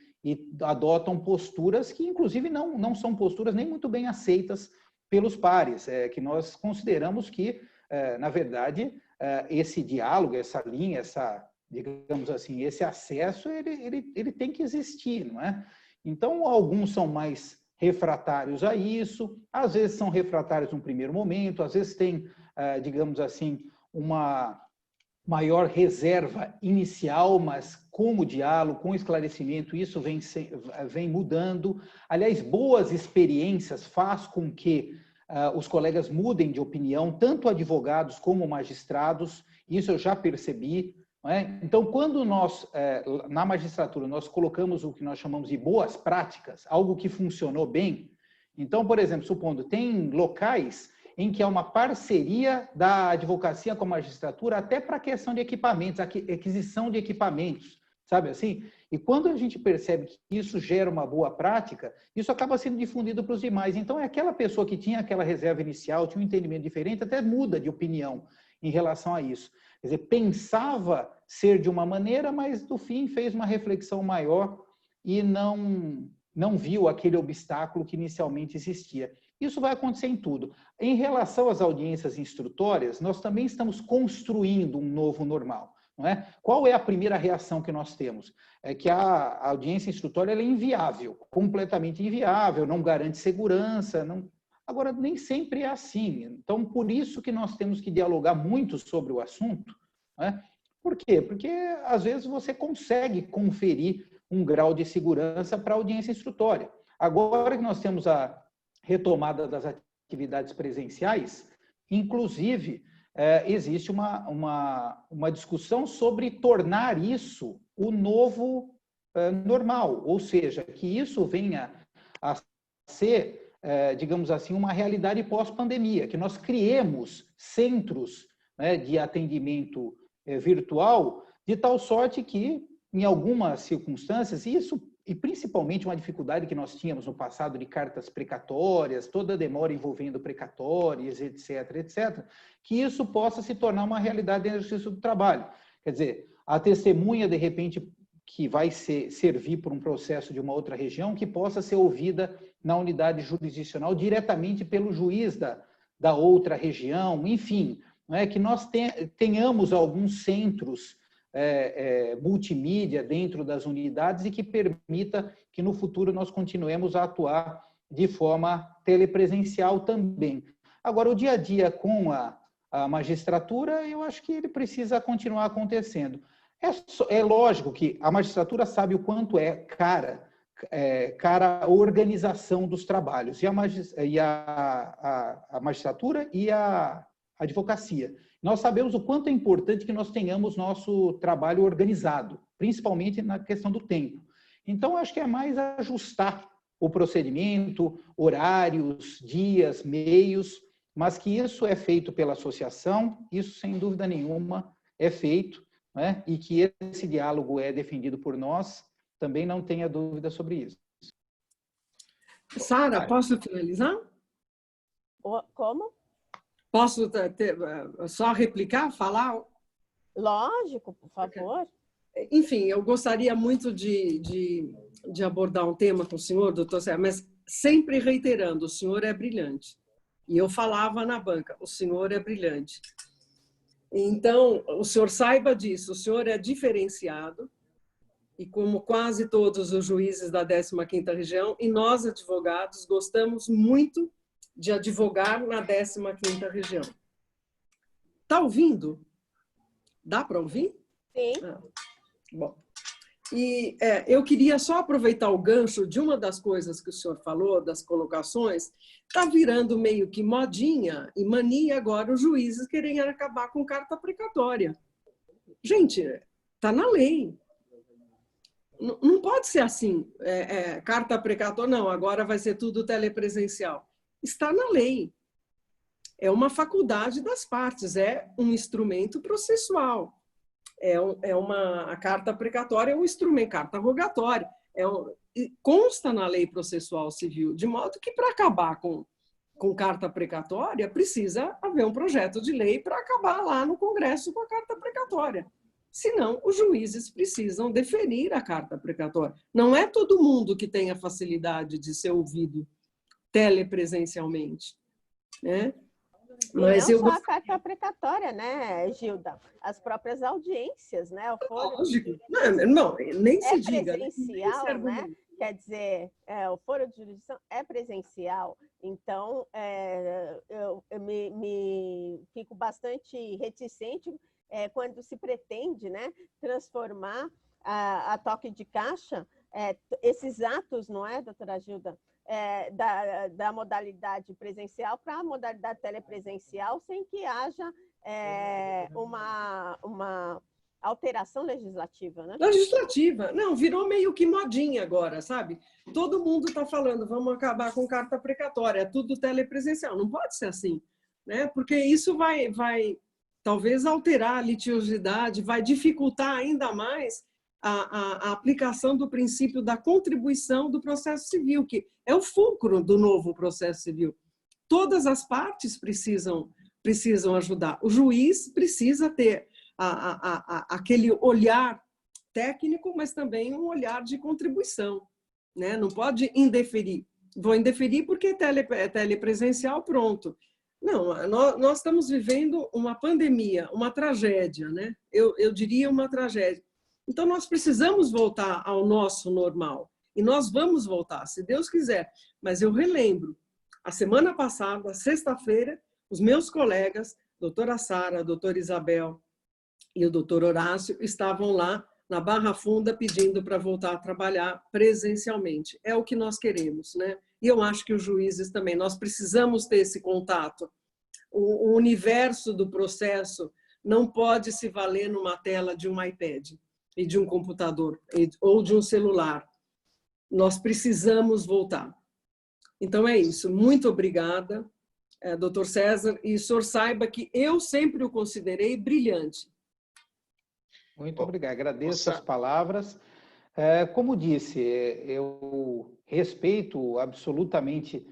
adotam posturas que, inclusive, não são posturas nem muito bem aceitas pelos pares, que nós consideramos que, na verdade, esse diálogo, essa linha, digamos assim, esse acesso, ele tem que existir, não é? Então, alguns são mais refratários a isso, às vezes são refratários num primeiro momento, às vezes tem, digamos assim, uma maior reserva inicial, mas com o diálogo, com o esclarecimento, isso vem mudando. Aliás, boas experiências faz com que os colegas mudem de opinião, tanto advogados como magistrados, isso eu já percebi. Não é? Então, quando nós, na magistratura, nós colocamos o que nós chamamos de boas práticas, algo que funcionou bem, então, por exemplo, supondo, tem locais em que há uma parceria da advocacia com a magistratura até para a questão de equipamentos, aquisição de equipamentos, sabe assim? E quando a gente percebe que isso gera uma boa prática, isso acaba sendo difundido para os demais. Então, é aquela pessoa que tinha aquela reserva inicial, tinha um entendimento diferente, até muda de opinião em relação a isso. Quer dizer, pensava ser de uma maneira, mas, no fim, fez uma reflexão maior e não viu aquele obstáculo que inicialmente existia. Isso vai acontecer em tudo. Em relação às audiências instrutórias, nós também estamos construindo um novo normal. Não é? Qual é a primeira reação que nós temos? É que a audiência instrutória ela é inviável, completamente inviável, não garante segurança. Não... Agora, nem sempre é assim. Então, por isso que nós temos que dialogar muito sobre o assunto, né? Por quê? Porque, às vezes, você consegue conferir um grau de segurança para a audiência instrutória. Agora que nós temos a retomada das atividades presenciais, inclusive, existe uma discussão sobre tornar isso o novo normal, ou seja, que isso venha a ser, digamos assim, uma realidade pós-pandemia, que nós criemos centros, né, de atendimento virtual, de tal sorte que, em algumas circunstâncias, isso, e principalmente uma dificuldade que nós tínhamos no passado de cartas precatórias, toda a demora envolvendo precatórias, etc., etc., que isso possa se tornar uma realidade no exercício do trabalho. Quer dizer, a testemunha, de repente, que vai servir por um processo de uma outra região, que possa ser ouvida na unidade jurisdicional diretamente pelo juiz da outra região, enfim, não é? Que nós tenhamos alguns centros multimídia dentro das unidades e que permita que no futuro nós continuemos a atuar de forma telepresencial também. Agora, o dia a dia com a magistratura, eu acho que ele precisa continuar acontecendo. É lógico que a magistratura sabe o quanto é cara a organização dos trabalhos, e a magistratura e a advocacia. Nós sabemos o quanto é importante que nós tenhamos nosso trabalho organizado, principalmente na questão do tempo. Então, acho que é mais ajustar o procedimento, horários, dias, meios, mas que isso é feito pela associação, isso, sem dúvida nenhuma, é feito, né? E que esse diálogo é defendido por nós, também não tenha dúvida sobre isso. Sara, posso finalizar? Como? Posso só replicar, falar? Lógico, por favor. Enfim, eu gostaria muito de abordar um tema com o senhor, doutor Sérgio, mas sempre reiterando, o senhor é brilhante. E eu falava na banca, o senhor é brilhante. Então, o senhor saiba disso, o senhor é diferenciado, e como quase todos os juízes da 15ª região, e nós, advogados, gostamos muito de advogar na 15ª região. Está ouvindo? Dá para ouvir? Sim. Bom, e eu queria só aproveitar o gancho de uma das coisas que o senhor falou, das colocações. Está virando meio que modinha e mania agora os juízes querem acabar com carta precatória. Gente, está na lei. Não pode ser assim, carta precatória, não, agora vai ser tudo telepresencial. Está na lei. É uma faculdade das partes, é um instrumento processual. A carta precatória é um instrumento, carta rogatória, consta na lei processual civil, de modo que para acabar com carta precatória precisa haver um projeto de lei para acabar lá no Congresso com a carta precatória. Senão, os juízes precisam deferir a carta precatória. Não é todo mundo que tem a facilidade de ser ouvido telepresencialmente, né? Mas não só a carta precatória, né, Gilda? As próprias audiências, né? Lógico. Não, nem se diga. É presencial, né? Quer dizer, o foro de jurisdição é presencial. Então, eu me fico bastante reticente quando se pretende, né, transformar a toque de caixa, esses atos, não é, doutora Gilda? Da modalidade presencial para a modalidade telepresencial, sem que haja uma alteração legislativa, né? Legislativa. Não, virou meio que modinha agora, sabe? Todo mundo está falando, vamos acabar com carta precatória, é tudo telepresencial. Não pode ser assim, né? Porque isso vai talvez alterar a litigiosidade, vai dificultar ainda mais a aplicação do princípio da contribuição do processo civil, que é o fulcro do novo processo civil. Todas as partes precisam ajudar. O juiz precisa ter aquele olhar técnico, mas também um olhar de contribuição, né? Não pode indeferir. Vou indeferir porque é telepresencial, pronto. Não, nós estamos vivendo uma pandemia, uma tragédia, né? Eu diria uma tragédia. Então, nós precisamos voltar ao nosso normal. E nós vamos voltar, se Deus quiser. Mas eu relembro, A semana passada, sexta-feira, os meus colegas, doutora Sara, doutora Isabel e o doutor Horácio, estavam lá na Barra Funda pedindo para voltar a trabalhar presencialmente. É o que nós queremos, né? E eu acho que os juízes também. Nós precisamos ter esse contato. O universo do processo não pode se valer numa tela de um iPad e de um computador ou de um celular. Nós precisamos voltar. Então é isso. Muito obrigada, doutor César. E o senhor saiba que eu sempre o considerei brilhante. Muito obrigado. Agradeço as palavras. Como disse, eu respeito absolutamente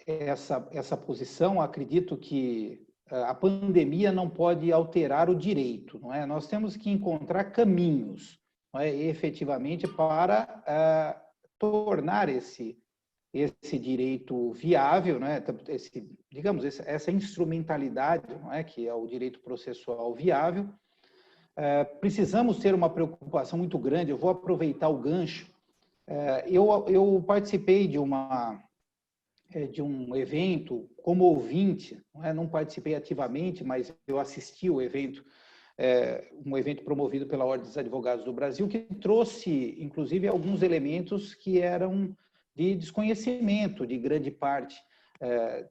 essa posição. Acredito que a pandemia não pode alterar o direito, não é? Nós temos que encontrar caminhos, não é, efetivamente, para tornar esse direito viável, não é? Digamos, essa instrumentalidade, não é, que é o direito processual viável. Precisamos ter uma preocupação muito grande. Eu vou aproveitar o gancho. Eu participei de um evento como ouvinte, não participei ativamente, mas eu assisti o evento, um evento promovido pela Ordem dos Advogados do Brasil, que trouxe, inclusive, alguns elementos que eram de desconhecimento de grande parte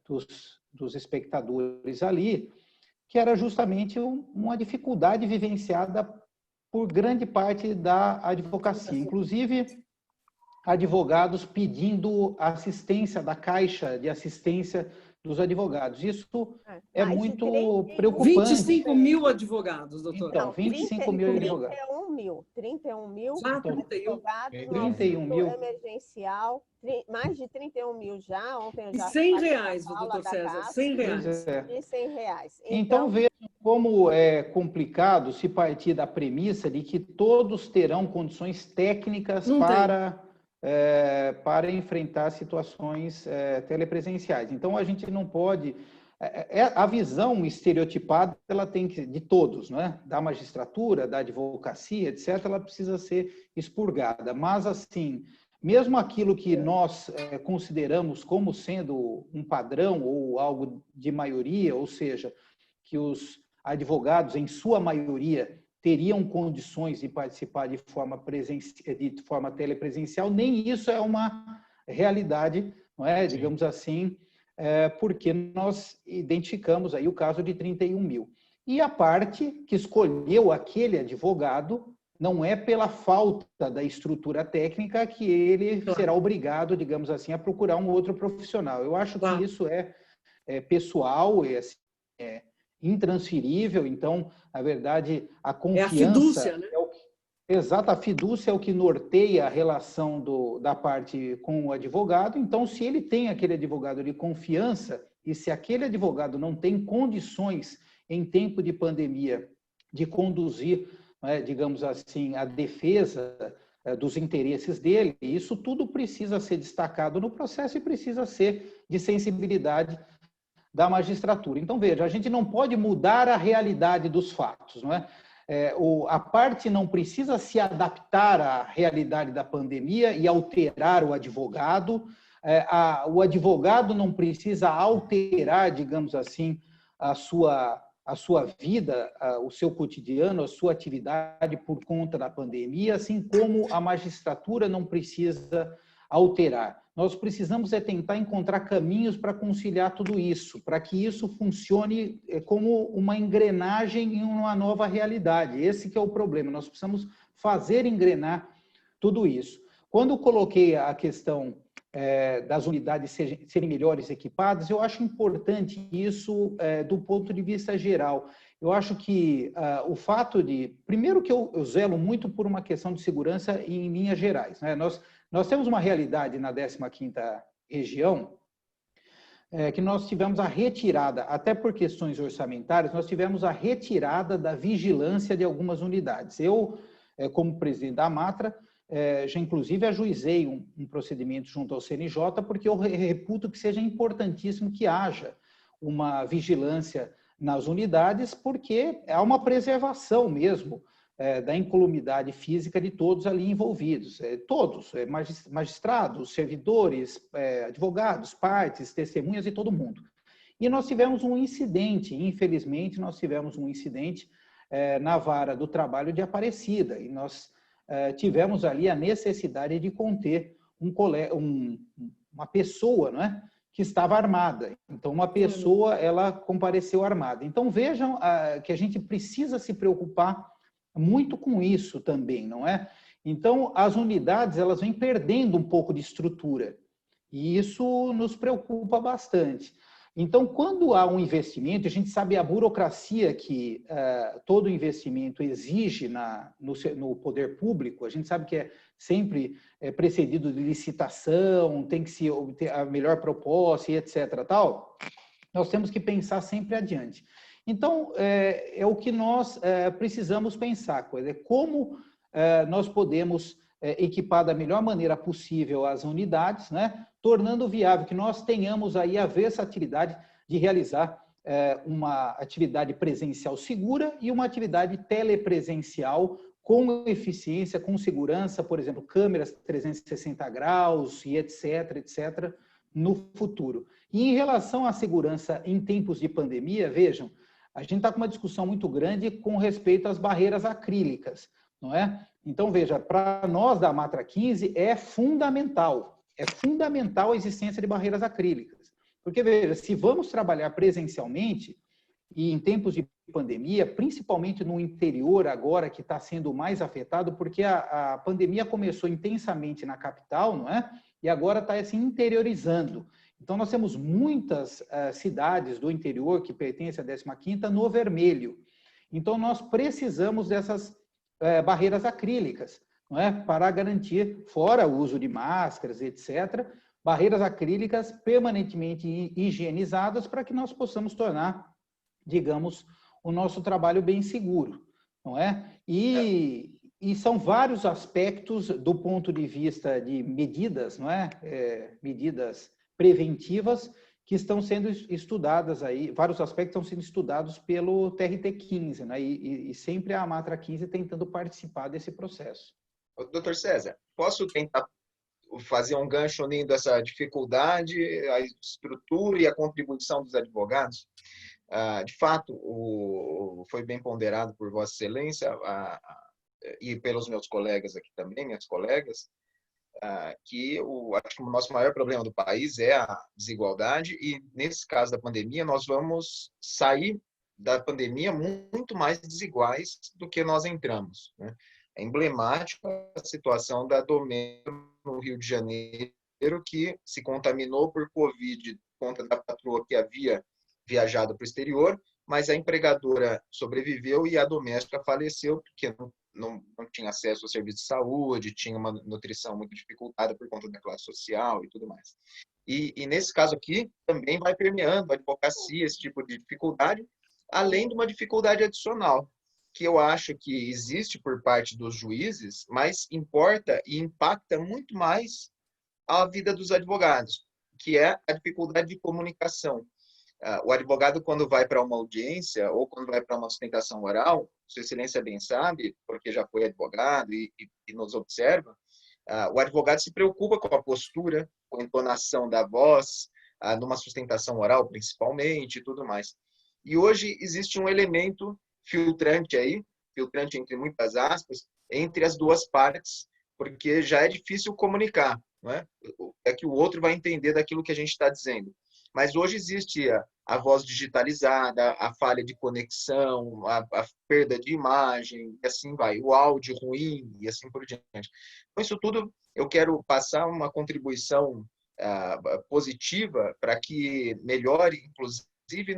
dos espectadores ali, que era justamente uma dificuldade vivenciada por grande parte da advocacia, inclusive advogados pedindo assistência da Caixa de Assistência dos Advogados. Isso é muito preocupante. 25 mil advogados, doutor. Então, 25 mil advogados. 31 mil advogados, 31 mil. Emergencial, mais de 31 mil já, ontem eu já... E 100 reais, doutor César, 100 reais. E 100 reais. Então, vejam como é complicado se partir da premissa de que todos terão condições técnicas para enfrentar situações telepresenciais. Então, a gente não pode... A visão estereotipada, ela tem que, de todos, né? Da magistratura, da advocacia, etc., ela precisa ser expurgada. Mas, assim, mesmo aquilo que nós consideramos como sendo um padrão ou algo de maioria, ou seja, que os advogados, em sua maioria, teriam condições de participar de forma telepresencial, nem isso é uma realidade, não é? Digamos assim, porque nós identificamos aí o caso de 31 mil. E a parte que escolheu aquele advogado não é pela falta da estrutura técnica que ele será obrigado, digamos assim, a procurar um outro profissional. Eu acho que isso é pessoal, é intransferível. Então, na verdade, a confiança... É a fidúcia, né? Exato, a fidúcia é o que norteia a relação da parte com o advogado. Então, se ele tem aquele advogado de confiança e se aquele advogado não tem condições em tempo de pandemia de conduzir, digamos assim, a defesa dos interesses dele, isso tudo precisa ser destacado no processo e precisa ser de sensibilidade da magistratura. Então, veja, a gente não pode mudar a realidade dos fatos, não é? A parte não precisa se adaptar à realidade da pandemia e alterar o advogado. O advogado não precisa alterar, digamos assim, a sua vida, o seu cotidiano, a sua atividade por conta da pandemia, assim como a magistratura não precisa alterar. Nós precisamos tentar encontrar caminhos para conciliar tudo isso, para que isso funcione como uma engrenagem em uma nova realidade. Esse que é o problema, nós precisamos fazer engrenar tudo isso. Quando eu coloquei a questão das unidades serem melhores equipadas, eu acho importante isso do ponto de vista geral. Eu acho que o fato de... Primeiro que eu zelo muito por uma questão de segurança em linhas gerais, né? Nós temos uma realidade na 15ª região que nós tivemos a retirada, até por questões orçamentárias, nós tivemos a retirada da vigilância de algumas unidades. Eu, como presidente da Matra, já inclusive ajuizei um procedimento junto ao CNJ, porque eu reputo que seja importantíssimo que haja uma vigilância nas unidades, porque há uma preservação mesmo da incolumidade física de todos ali envolvidos, todos, magistrados, servidores, advogados, partes, testemunhas e todo mundo. E nós tivemos um incidente, infelizmente, nós tivemos um incidente na vara do trabalho de Aparecida, e nós tivemos ali a necessidade de conter uma pessoa, não é? Que estava armada. Então, uma pessoa, ela compareceu armada. Então, vejam que a gente precisa se preocupar muito com isso também, não é? Então, as unidades, elas vêm perdendo um pouco de estrutura, e isso nos preocupa bastante. Então, quando há um investimento, a gente sabe a burocracia que todo investimento exige no poder público, a gente sabe que é sempre precedido de licitação, tem que se obter a melhor proposta e etc. Tal. Nós temos que pensar sempre adiante. Então, é o que nós precisamos pensar, como nós podemos equipar da melhor maneira possível as unidades, né, tornando viável que nós tenhamos aí a versatilidade de realizar uma atividade presencial segura e uma atividade telepresencial com eficiência, com segurança, por exemplo, câmeras 360 graus e etc., etc., no futuro. E em relação à segurança em tempos de pandemia, vejam, a gente está com uma discussão muito grande com respeito às barreiras acrílicas, não é? Então, veja, para nós da Matra 15 é fundamental a existência de barreiras acrílicas. Porque, veja, se vamos trabalhar presencialmente, e em tempos de pandemia, principalmente no interior agora, que está sendo mais afetado, porque a pandemia começou intensamente na capital, não é? E agora está se interiorizando. Então, nós temos muitas cidades do interior que pertencem à 15ª no vermelho. Então, nós precisamos dessas barreiras acrílicas, não é? Para garantir, fora o uso de máscaras, etc., barreiras acrílicas permanentemente higienizadas para que nós possamos tornar, digamos, o nosso trabalho bem seguro, não é? E são vários aspectos do ponto de vista de medidas, não é? Medidas preventivas que estão sendo estudadas aí, vários aspectos estão sendo estudados pelo TRT-15, né? E sempre a Matra 15 tentando participar desse processo. Doutor César, posso tentar fazer um gancho unindo essa dificuldade, a estrutura e a contribuição dos advogados? De fato, foi bem ponderado por Vossa Excelência e pelos meus colegas aqui também, minhas colegas, que acho que o nosso maior problema do país é a desigualdade e, nesse caso da pandemia, nós vamos sair da pandemia muito mais desiguais do que nós entramos, né? É emblemática a situação da Domênica no Rio de Janeiro, que se contaminou por Covid por conta da patroa que havia viajado para o exterior, mas a empregadora sobreviveu e a doméstica faleceu porque não tinha acesso ao serviço de saúde, tinha uma nutrição muito dificultada por conta da classe social e tudo mais. E nesse caso aqui, também vai permeando a advocacia, esse tipo de dificuldade, além de uma dificuldade adicional, que eu acho que existe por parte dos juízes, mas importa e impacta muito mais a vida dos advogados, que é a dificuldade de comunicação. O advogado, quando vai para uma audiência ou quando vai para uma sustentação oral, Sua Excelência bem sabe, porque já foi advogado e nos observa, o advogado se preocupa com a postura, com a entonação da voz, numa sustentação oral principalmente e tudo mais. E hoje existe um elemento filtrante aí, filtrante entre muitas aspas, entre as duas partes, porque já é difícil comunicar, não é? É que o outro vai entender daquilo que a gente está dizendo. Mas hoje existe a voz digitalizada, a falha de conexão, a perda de imagem, e assim vai, o áudio ruim e assim por diante. Então, isso tudo eu quero passar uma contribuição positiva para que melhore, inclusive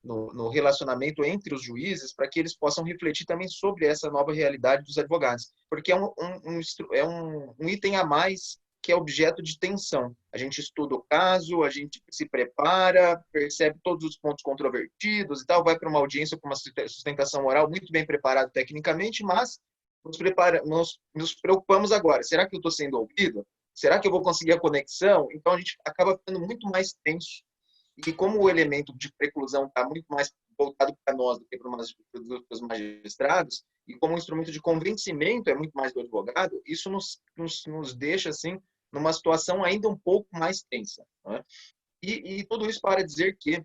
no relacionamento entre os juízes, para que eles possam refletir também sobre essa nova realidade dos advogados, porque é um item a mais que é objeto de tensão. A gente estuda o caso, a gente se prepara, percebe todos os pontos controvertidos e tal, vai para uma audiência com uma sustentação oral muito bem preparado tecnicamente, mas nos preocupamos agora. Será que eu estou sendo ouvido? Será que eu vou conseguir a conexão? Então, a gente acaba ficando muito mais tenso E como o elemento de preclusão está muito mais voltado para nós do que para os magistrados, e como o instrumento de convencimento é muito mais do advogado, isso nos deixa assim numa situação ainda um pouco mais tensa, né? E tudo isso para dizer que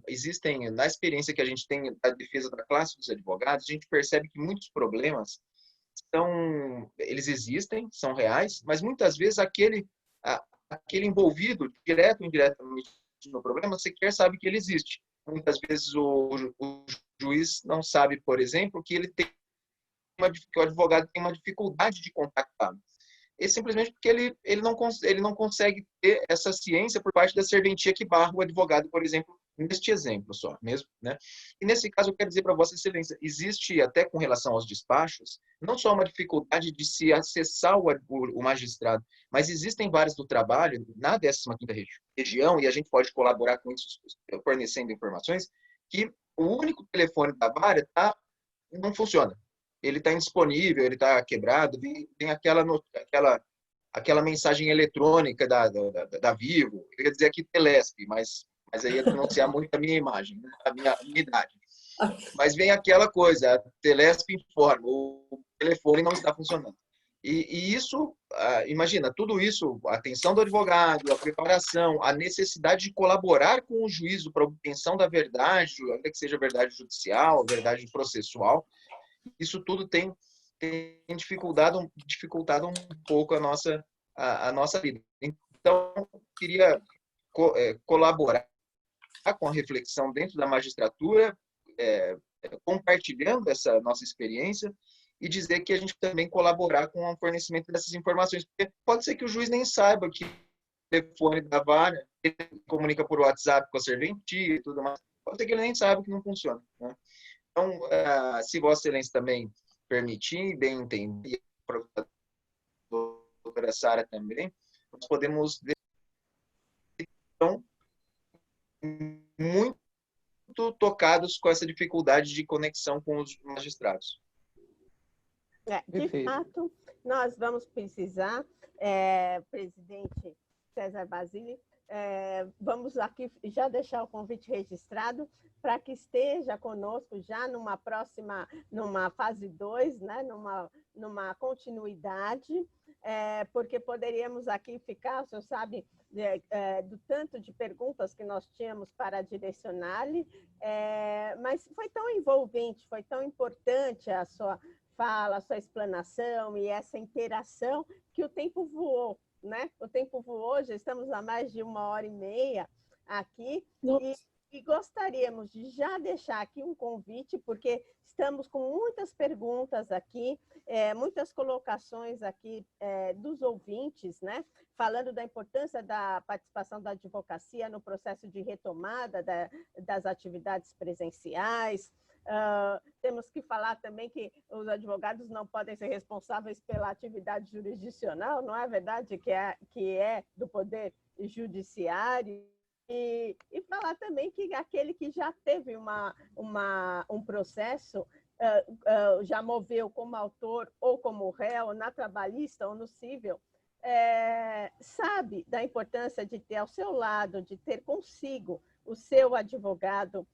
existem, na experiência que a gente tem da defesa da classe dos advogados, a gente percebe que muitos problemas eles existem, são reais, mas muitas vezes aquele envolvido, direto ou indiretamente no problema, sequer sabe que ele existe. Muitas vezes o juiz não sabe, por exemplo, que que o advogado tem uma dificuldade de contactá-lo. É simplesmente porque ele não consegue ter essa ciência por parte da serventia que barra o advogado, por exemplo, neste exemplo só mesmo, né? E nesse caso eu quero dizer para Vossa Excelência, existe até com relação aos despachos, não só uma dificuldade de se acessar o magistrado, mas existem várias do trabalho na 15ª região, e a gente pode colaborar com isso fornecendo informações, que o único telefone da vara não funciona. Ele está indisponível, ele está quebrado, tem aquela mensagem eletrônica da Vivo, eu ia dizer aqui Telesp, mas aí ia denunciar muito a minha imagem, a minha idade. Mas vem aquela coisa, a Telesp informa, o telefone não está funcionando. E isso, imagina, tudo isso, a atenção do advogado, a preparação, a necessidade de colaborar com o juízo para a obtenção da verdade, ainda que seja verdade judicial, verdade processual, isso tudo tem dificultado um pouco a nossa vida. Então, eu queria colaborar com a reflexão dentro da magistratura, compartilhando essa nossa experiência e dizer que a gente também colaborar com o fornecimento dessas informações, porque pode ser que o juiz nem saiba que o telefone da vara, ele comunica por WhatsApp com a serventia e tudo mais, pode ser que ele nem saiba que não funciona, né? Então, se Vossa Excelência também permitir, bem entender, a doutora Sara também, nós podemos então, muito tocados com essa dificuldade de conexão com os magistrados. De fato, nós vamos precisar, presidente César Basile, vamos aqui já deixar o convite registrado para que esteja conosco já numa próxima, numa fase 2, né, numa continuidade, porque poderíamos aqui ficar, o senhor sabe, do tanto de perguntas que nós tínhamos para direcionar-lhe, mas foi tão envolvente, foi tão importante a sua fala, a sua explanação e essa interação que o tempo voou, né? O tempo voou, já estamos há mais de 1h30 aqui e gostaríamos de já deixar aqui um convite, porque estamos com muitas perguntas aqui, muitas colocações aqui dos ouvintes, né? Falando da importância da participação da advocacia no processo de retomada das atividades presenciais. Temos que falar também que os advogados não podem ser responsáveis pela atividade jurisdicional, não é verdade? Que é do Poder Judiciário. E falar também que aquele que já teve um processo, já moveu como autor ou como réu, na trabalhista ou no cível, sabe da importância de ter ao seu lado, de ter consigo o seu advogado,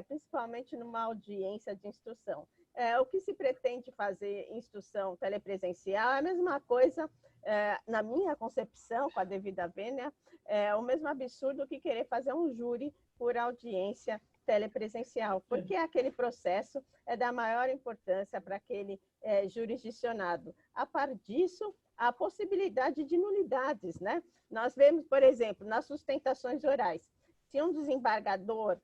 principalmente numa audiência de instrução. O que se pretende fazer em instrução telepresencial é a mesma coisa, na minha concepção, com a devida vênia, o mesmo absurdo que querer fazer um júri por audiência telepresencial, porque aquele processo é da maior importância para aquele jurisdicionado. A par disso, a possibilidade de nulidades, né? Nós vemos, por exemplo, nas sustentações orais, se um desembargador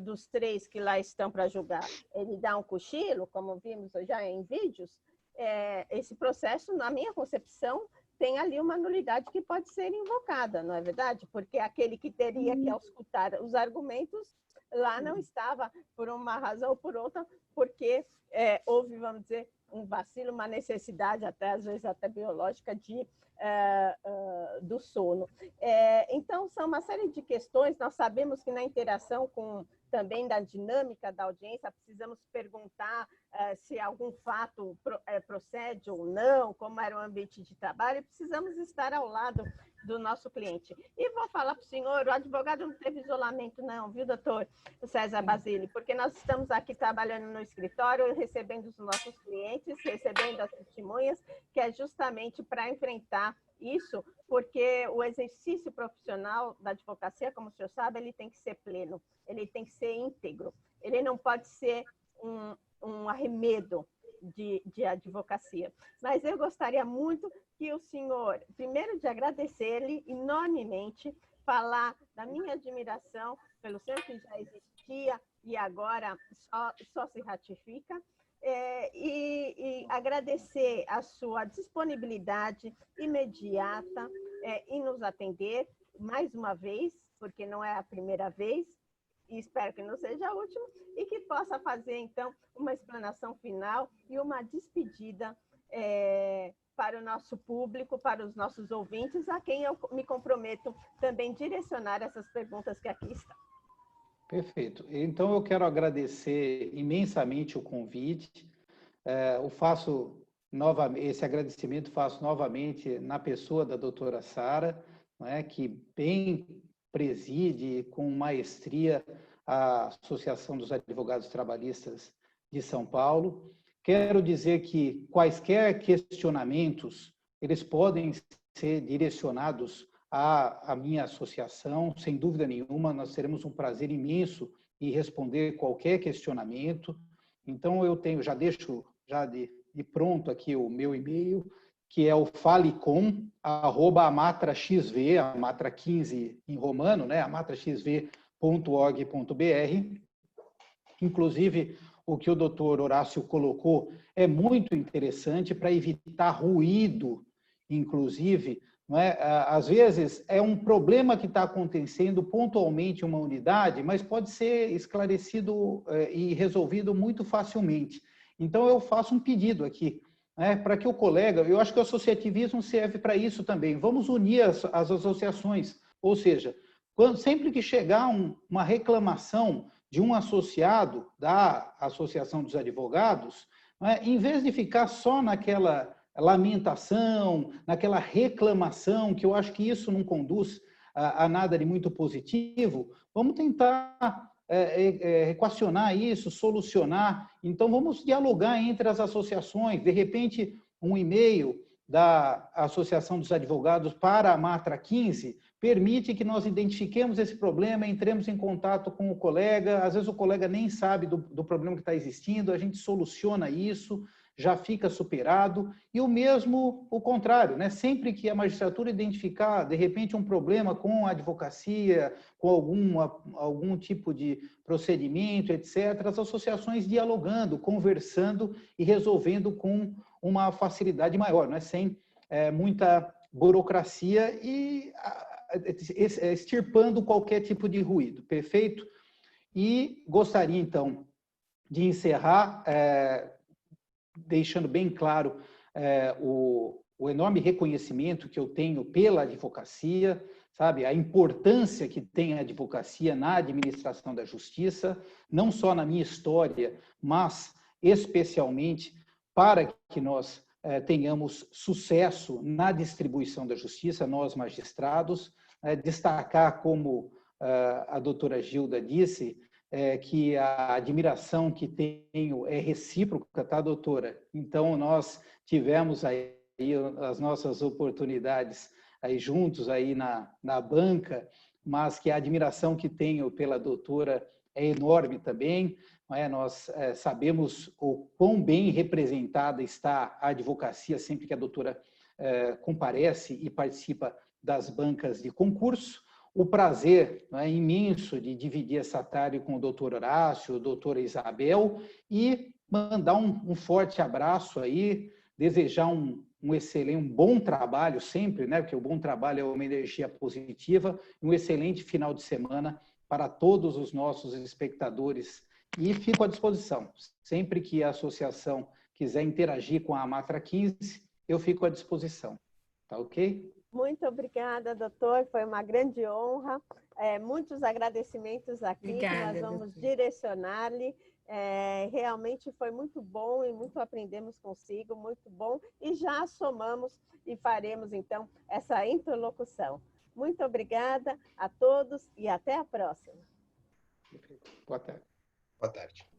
dos 3 que lá estão para julgar, ele dá um cochilo, como vimos já em vídeos, esse processo, na minha concepção, tem ali uma nulidade que pode ser invocada, não é verdade? Porque aquele que teria que escutar os argumentos lá não estava por uma razão ou por outra, porque houve, vamos dizer, um vacilo, uma necessidade, até às vezes até biológica, do sono. Então, são uma série de questões. Nós sabemos que na interação com também da dinâmica da audiência, precisamos perguntar se algum fato procede ou não, como era o ambiente de trabalho, precisamos estar ao lado do nosso cliente. E vou falar para o senhor, o advogado não teve isolamento não, viu, doutor César Basile? Porque nós estamos aqui trabalhando no escritório, recebendo os nossos clientes, recebendo as testemunhas, que é justamente para enfrentar isso, porque o exercício profissional da advocacia, como o senhor sabe, ele tem que ser pleno, ele tem que ser íntegro, ele não pode ser um arremedo de advocacia. Mas eu gostaria muito que o senhor, primeiro de agradecer-lhe enormemente, falar da minha admiração pelo senhor que já existia e agora só se ratifica, e agradecer a sua disponibilidade imediata em nos atender mais uma vez, porque não é a primeira vez, e espero que não seja a última, e que possa fazer, então, uma explanação final e uma despedida para o nosso público, para os nossos ouvintes, a quem eu me comprometo também direcionar essas perguntas que aqui estão. Perfeito. Então, eu quero agradecer imensamente o convite. Esse agradecimento faço novamente na pessoa da doutora Sara, que bem preside com maestria a Associação dos Advogados Trabalhistas de São Paulo. Quero dizer que quaisquer questionamentos, eles podem ser direcionados à minha associação, sem dúvida nenhuma, nós teremos um prazer imenso em responder qualquer questionamento. Então, já deixo de pronto aqui o meu e-mail, que é o falecom@amatraxv, a Matra 15 em romano, amatraxv.org.br. Inclusive, o que o doutor Horácio colocou é muito interessante para evitar ruído, inclusive. Às vezes, é um problema que está acontecendo pontualmente em uma unidade, mas pode ser esclarecido e resolvido muito facilmente. Então, eu faço um pedido aqui, para que o colega, eu acho que o associativismo serve para isso também, vamos unir as associações, ou seja, sempre que chegar uma reclamação de um associado da Associação dos Advogados, em vez de ficar só naquela lamentação, naquela reclamação, que eu acho que isso não conduz a nada de muito positivo, vamos tentar equacionar isso, solucionar. Então, vamos dialogar entre as associações. De repente, um e-mail da Associação dos Advogados para a Matra 15 permite que nós identifiquemos esse problema, entremos em contato com o colega, às vezes o colega nem sabe do problema que está existindo, a gente soluciona isso, já fica superado, e o contrário, sempre que a magistratura identificar, de repente, um problema com a advocacia, com algum tipo de procedimento, etc., as associações dialogando, conversando e resolvendo com uma facilidade maior, sem muita burocracia e extirpando qualquer tipo de ruído, perfeito? E gostaria, então, de encerrar deixando bem claro o enorme reconhecimento que eu tenho pela advocacia, sabe, a importância que tem a advocacia na administração da justiça, não só na minha história, mas especialmente para que nós tenhamos sucesso na distribuição da justiça, nós magistrados, destacar, como a doutora Gilda disse, que a admiração que tenho é recíproca, tá, doutora? Então, nós tivemos aí as nossas oportunidades aí juntos aí na banca, mas que a admiração que tenho pela doutora é enorme também. Nós sabemos o quão bem representada está a advocacia sempre que a doutora comparece e participa das bancas de concurso. O prazer imenso de dividir essa tarde com o doutor Horácio, a doutora Isabel, e mandar um forte abraço aí, desejar um bom trabalho sempre, porque o bom trabalho é uma energia positiva, um excelente final de semana para todos os nossos espectadores. E fico à disposição. Sempre que a associação quiser interagir com a Matra 15, eu fico à disposição. Tá ok? Muito obrigada, doutor. Foi uma grande honra. Muitos agradecimentos aqui Obrigada, que nós vamos doutor. direcionar-lhe. Realmente foi muito bom e muito aprendemos consigo, muito bom. E já somamos e faremos, então, essa interlocução. Muito obrigada a todos e até a próxima. Boa tarde. Boa tarde.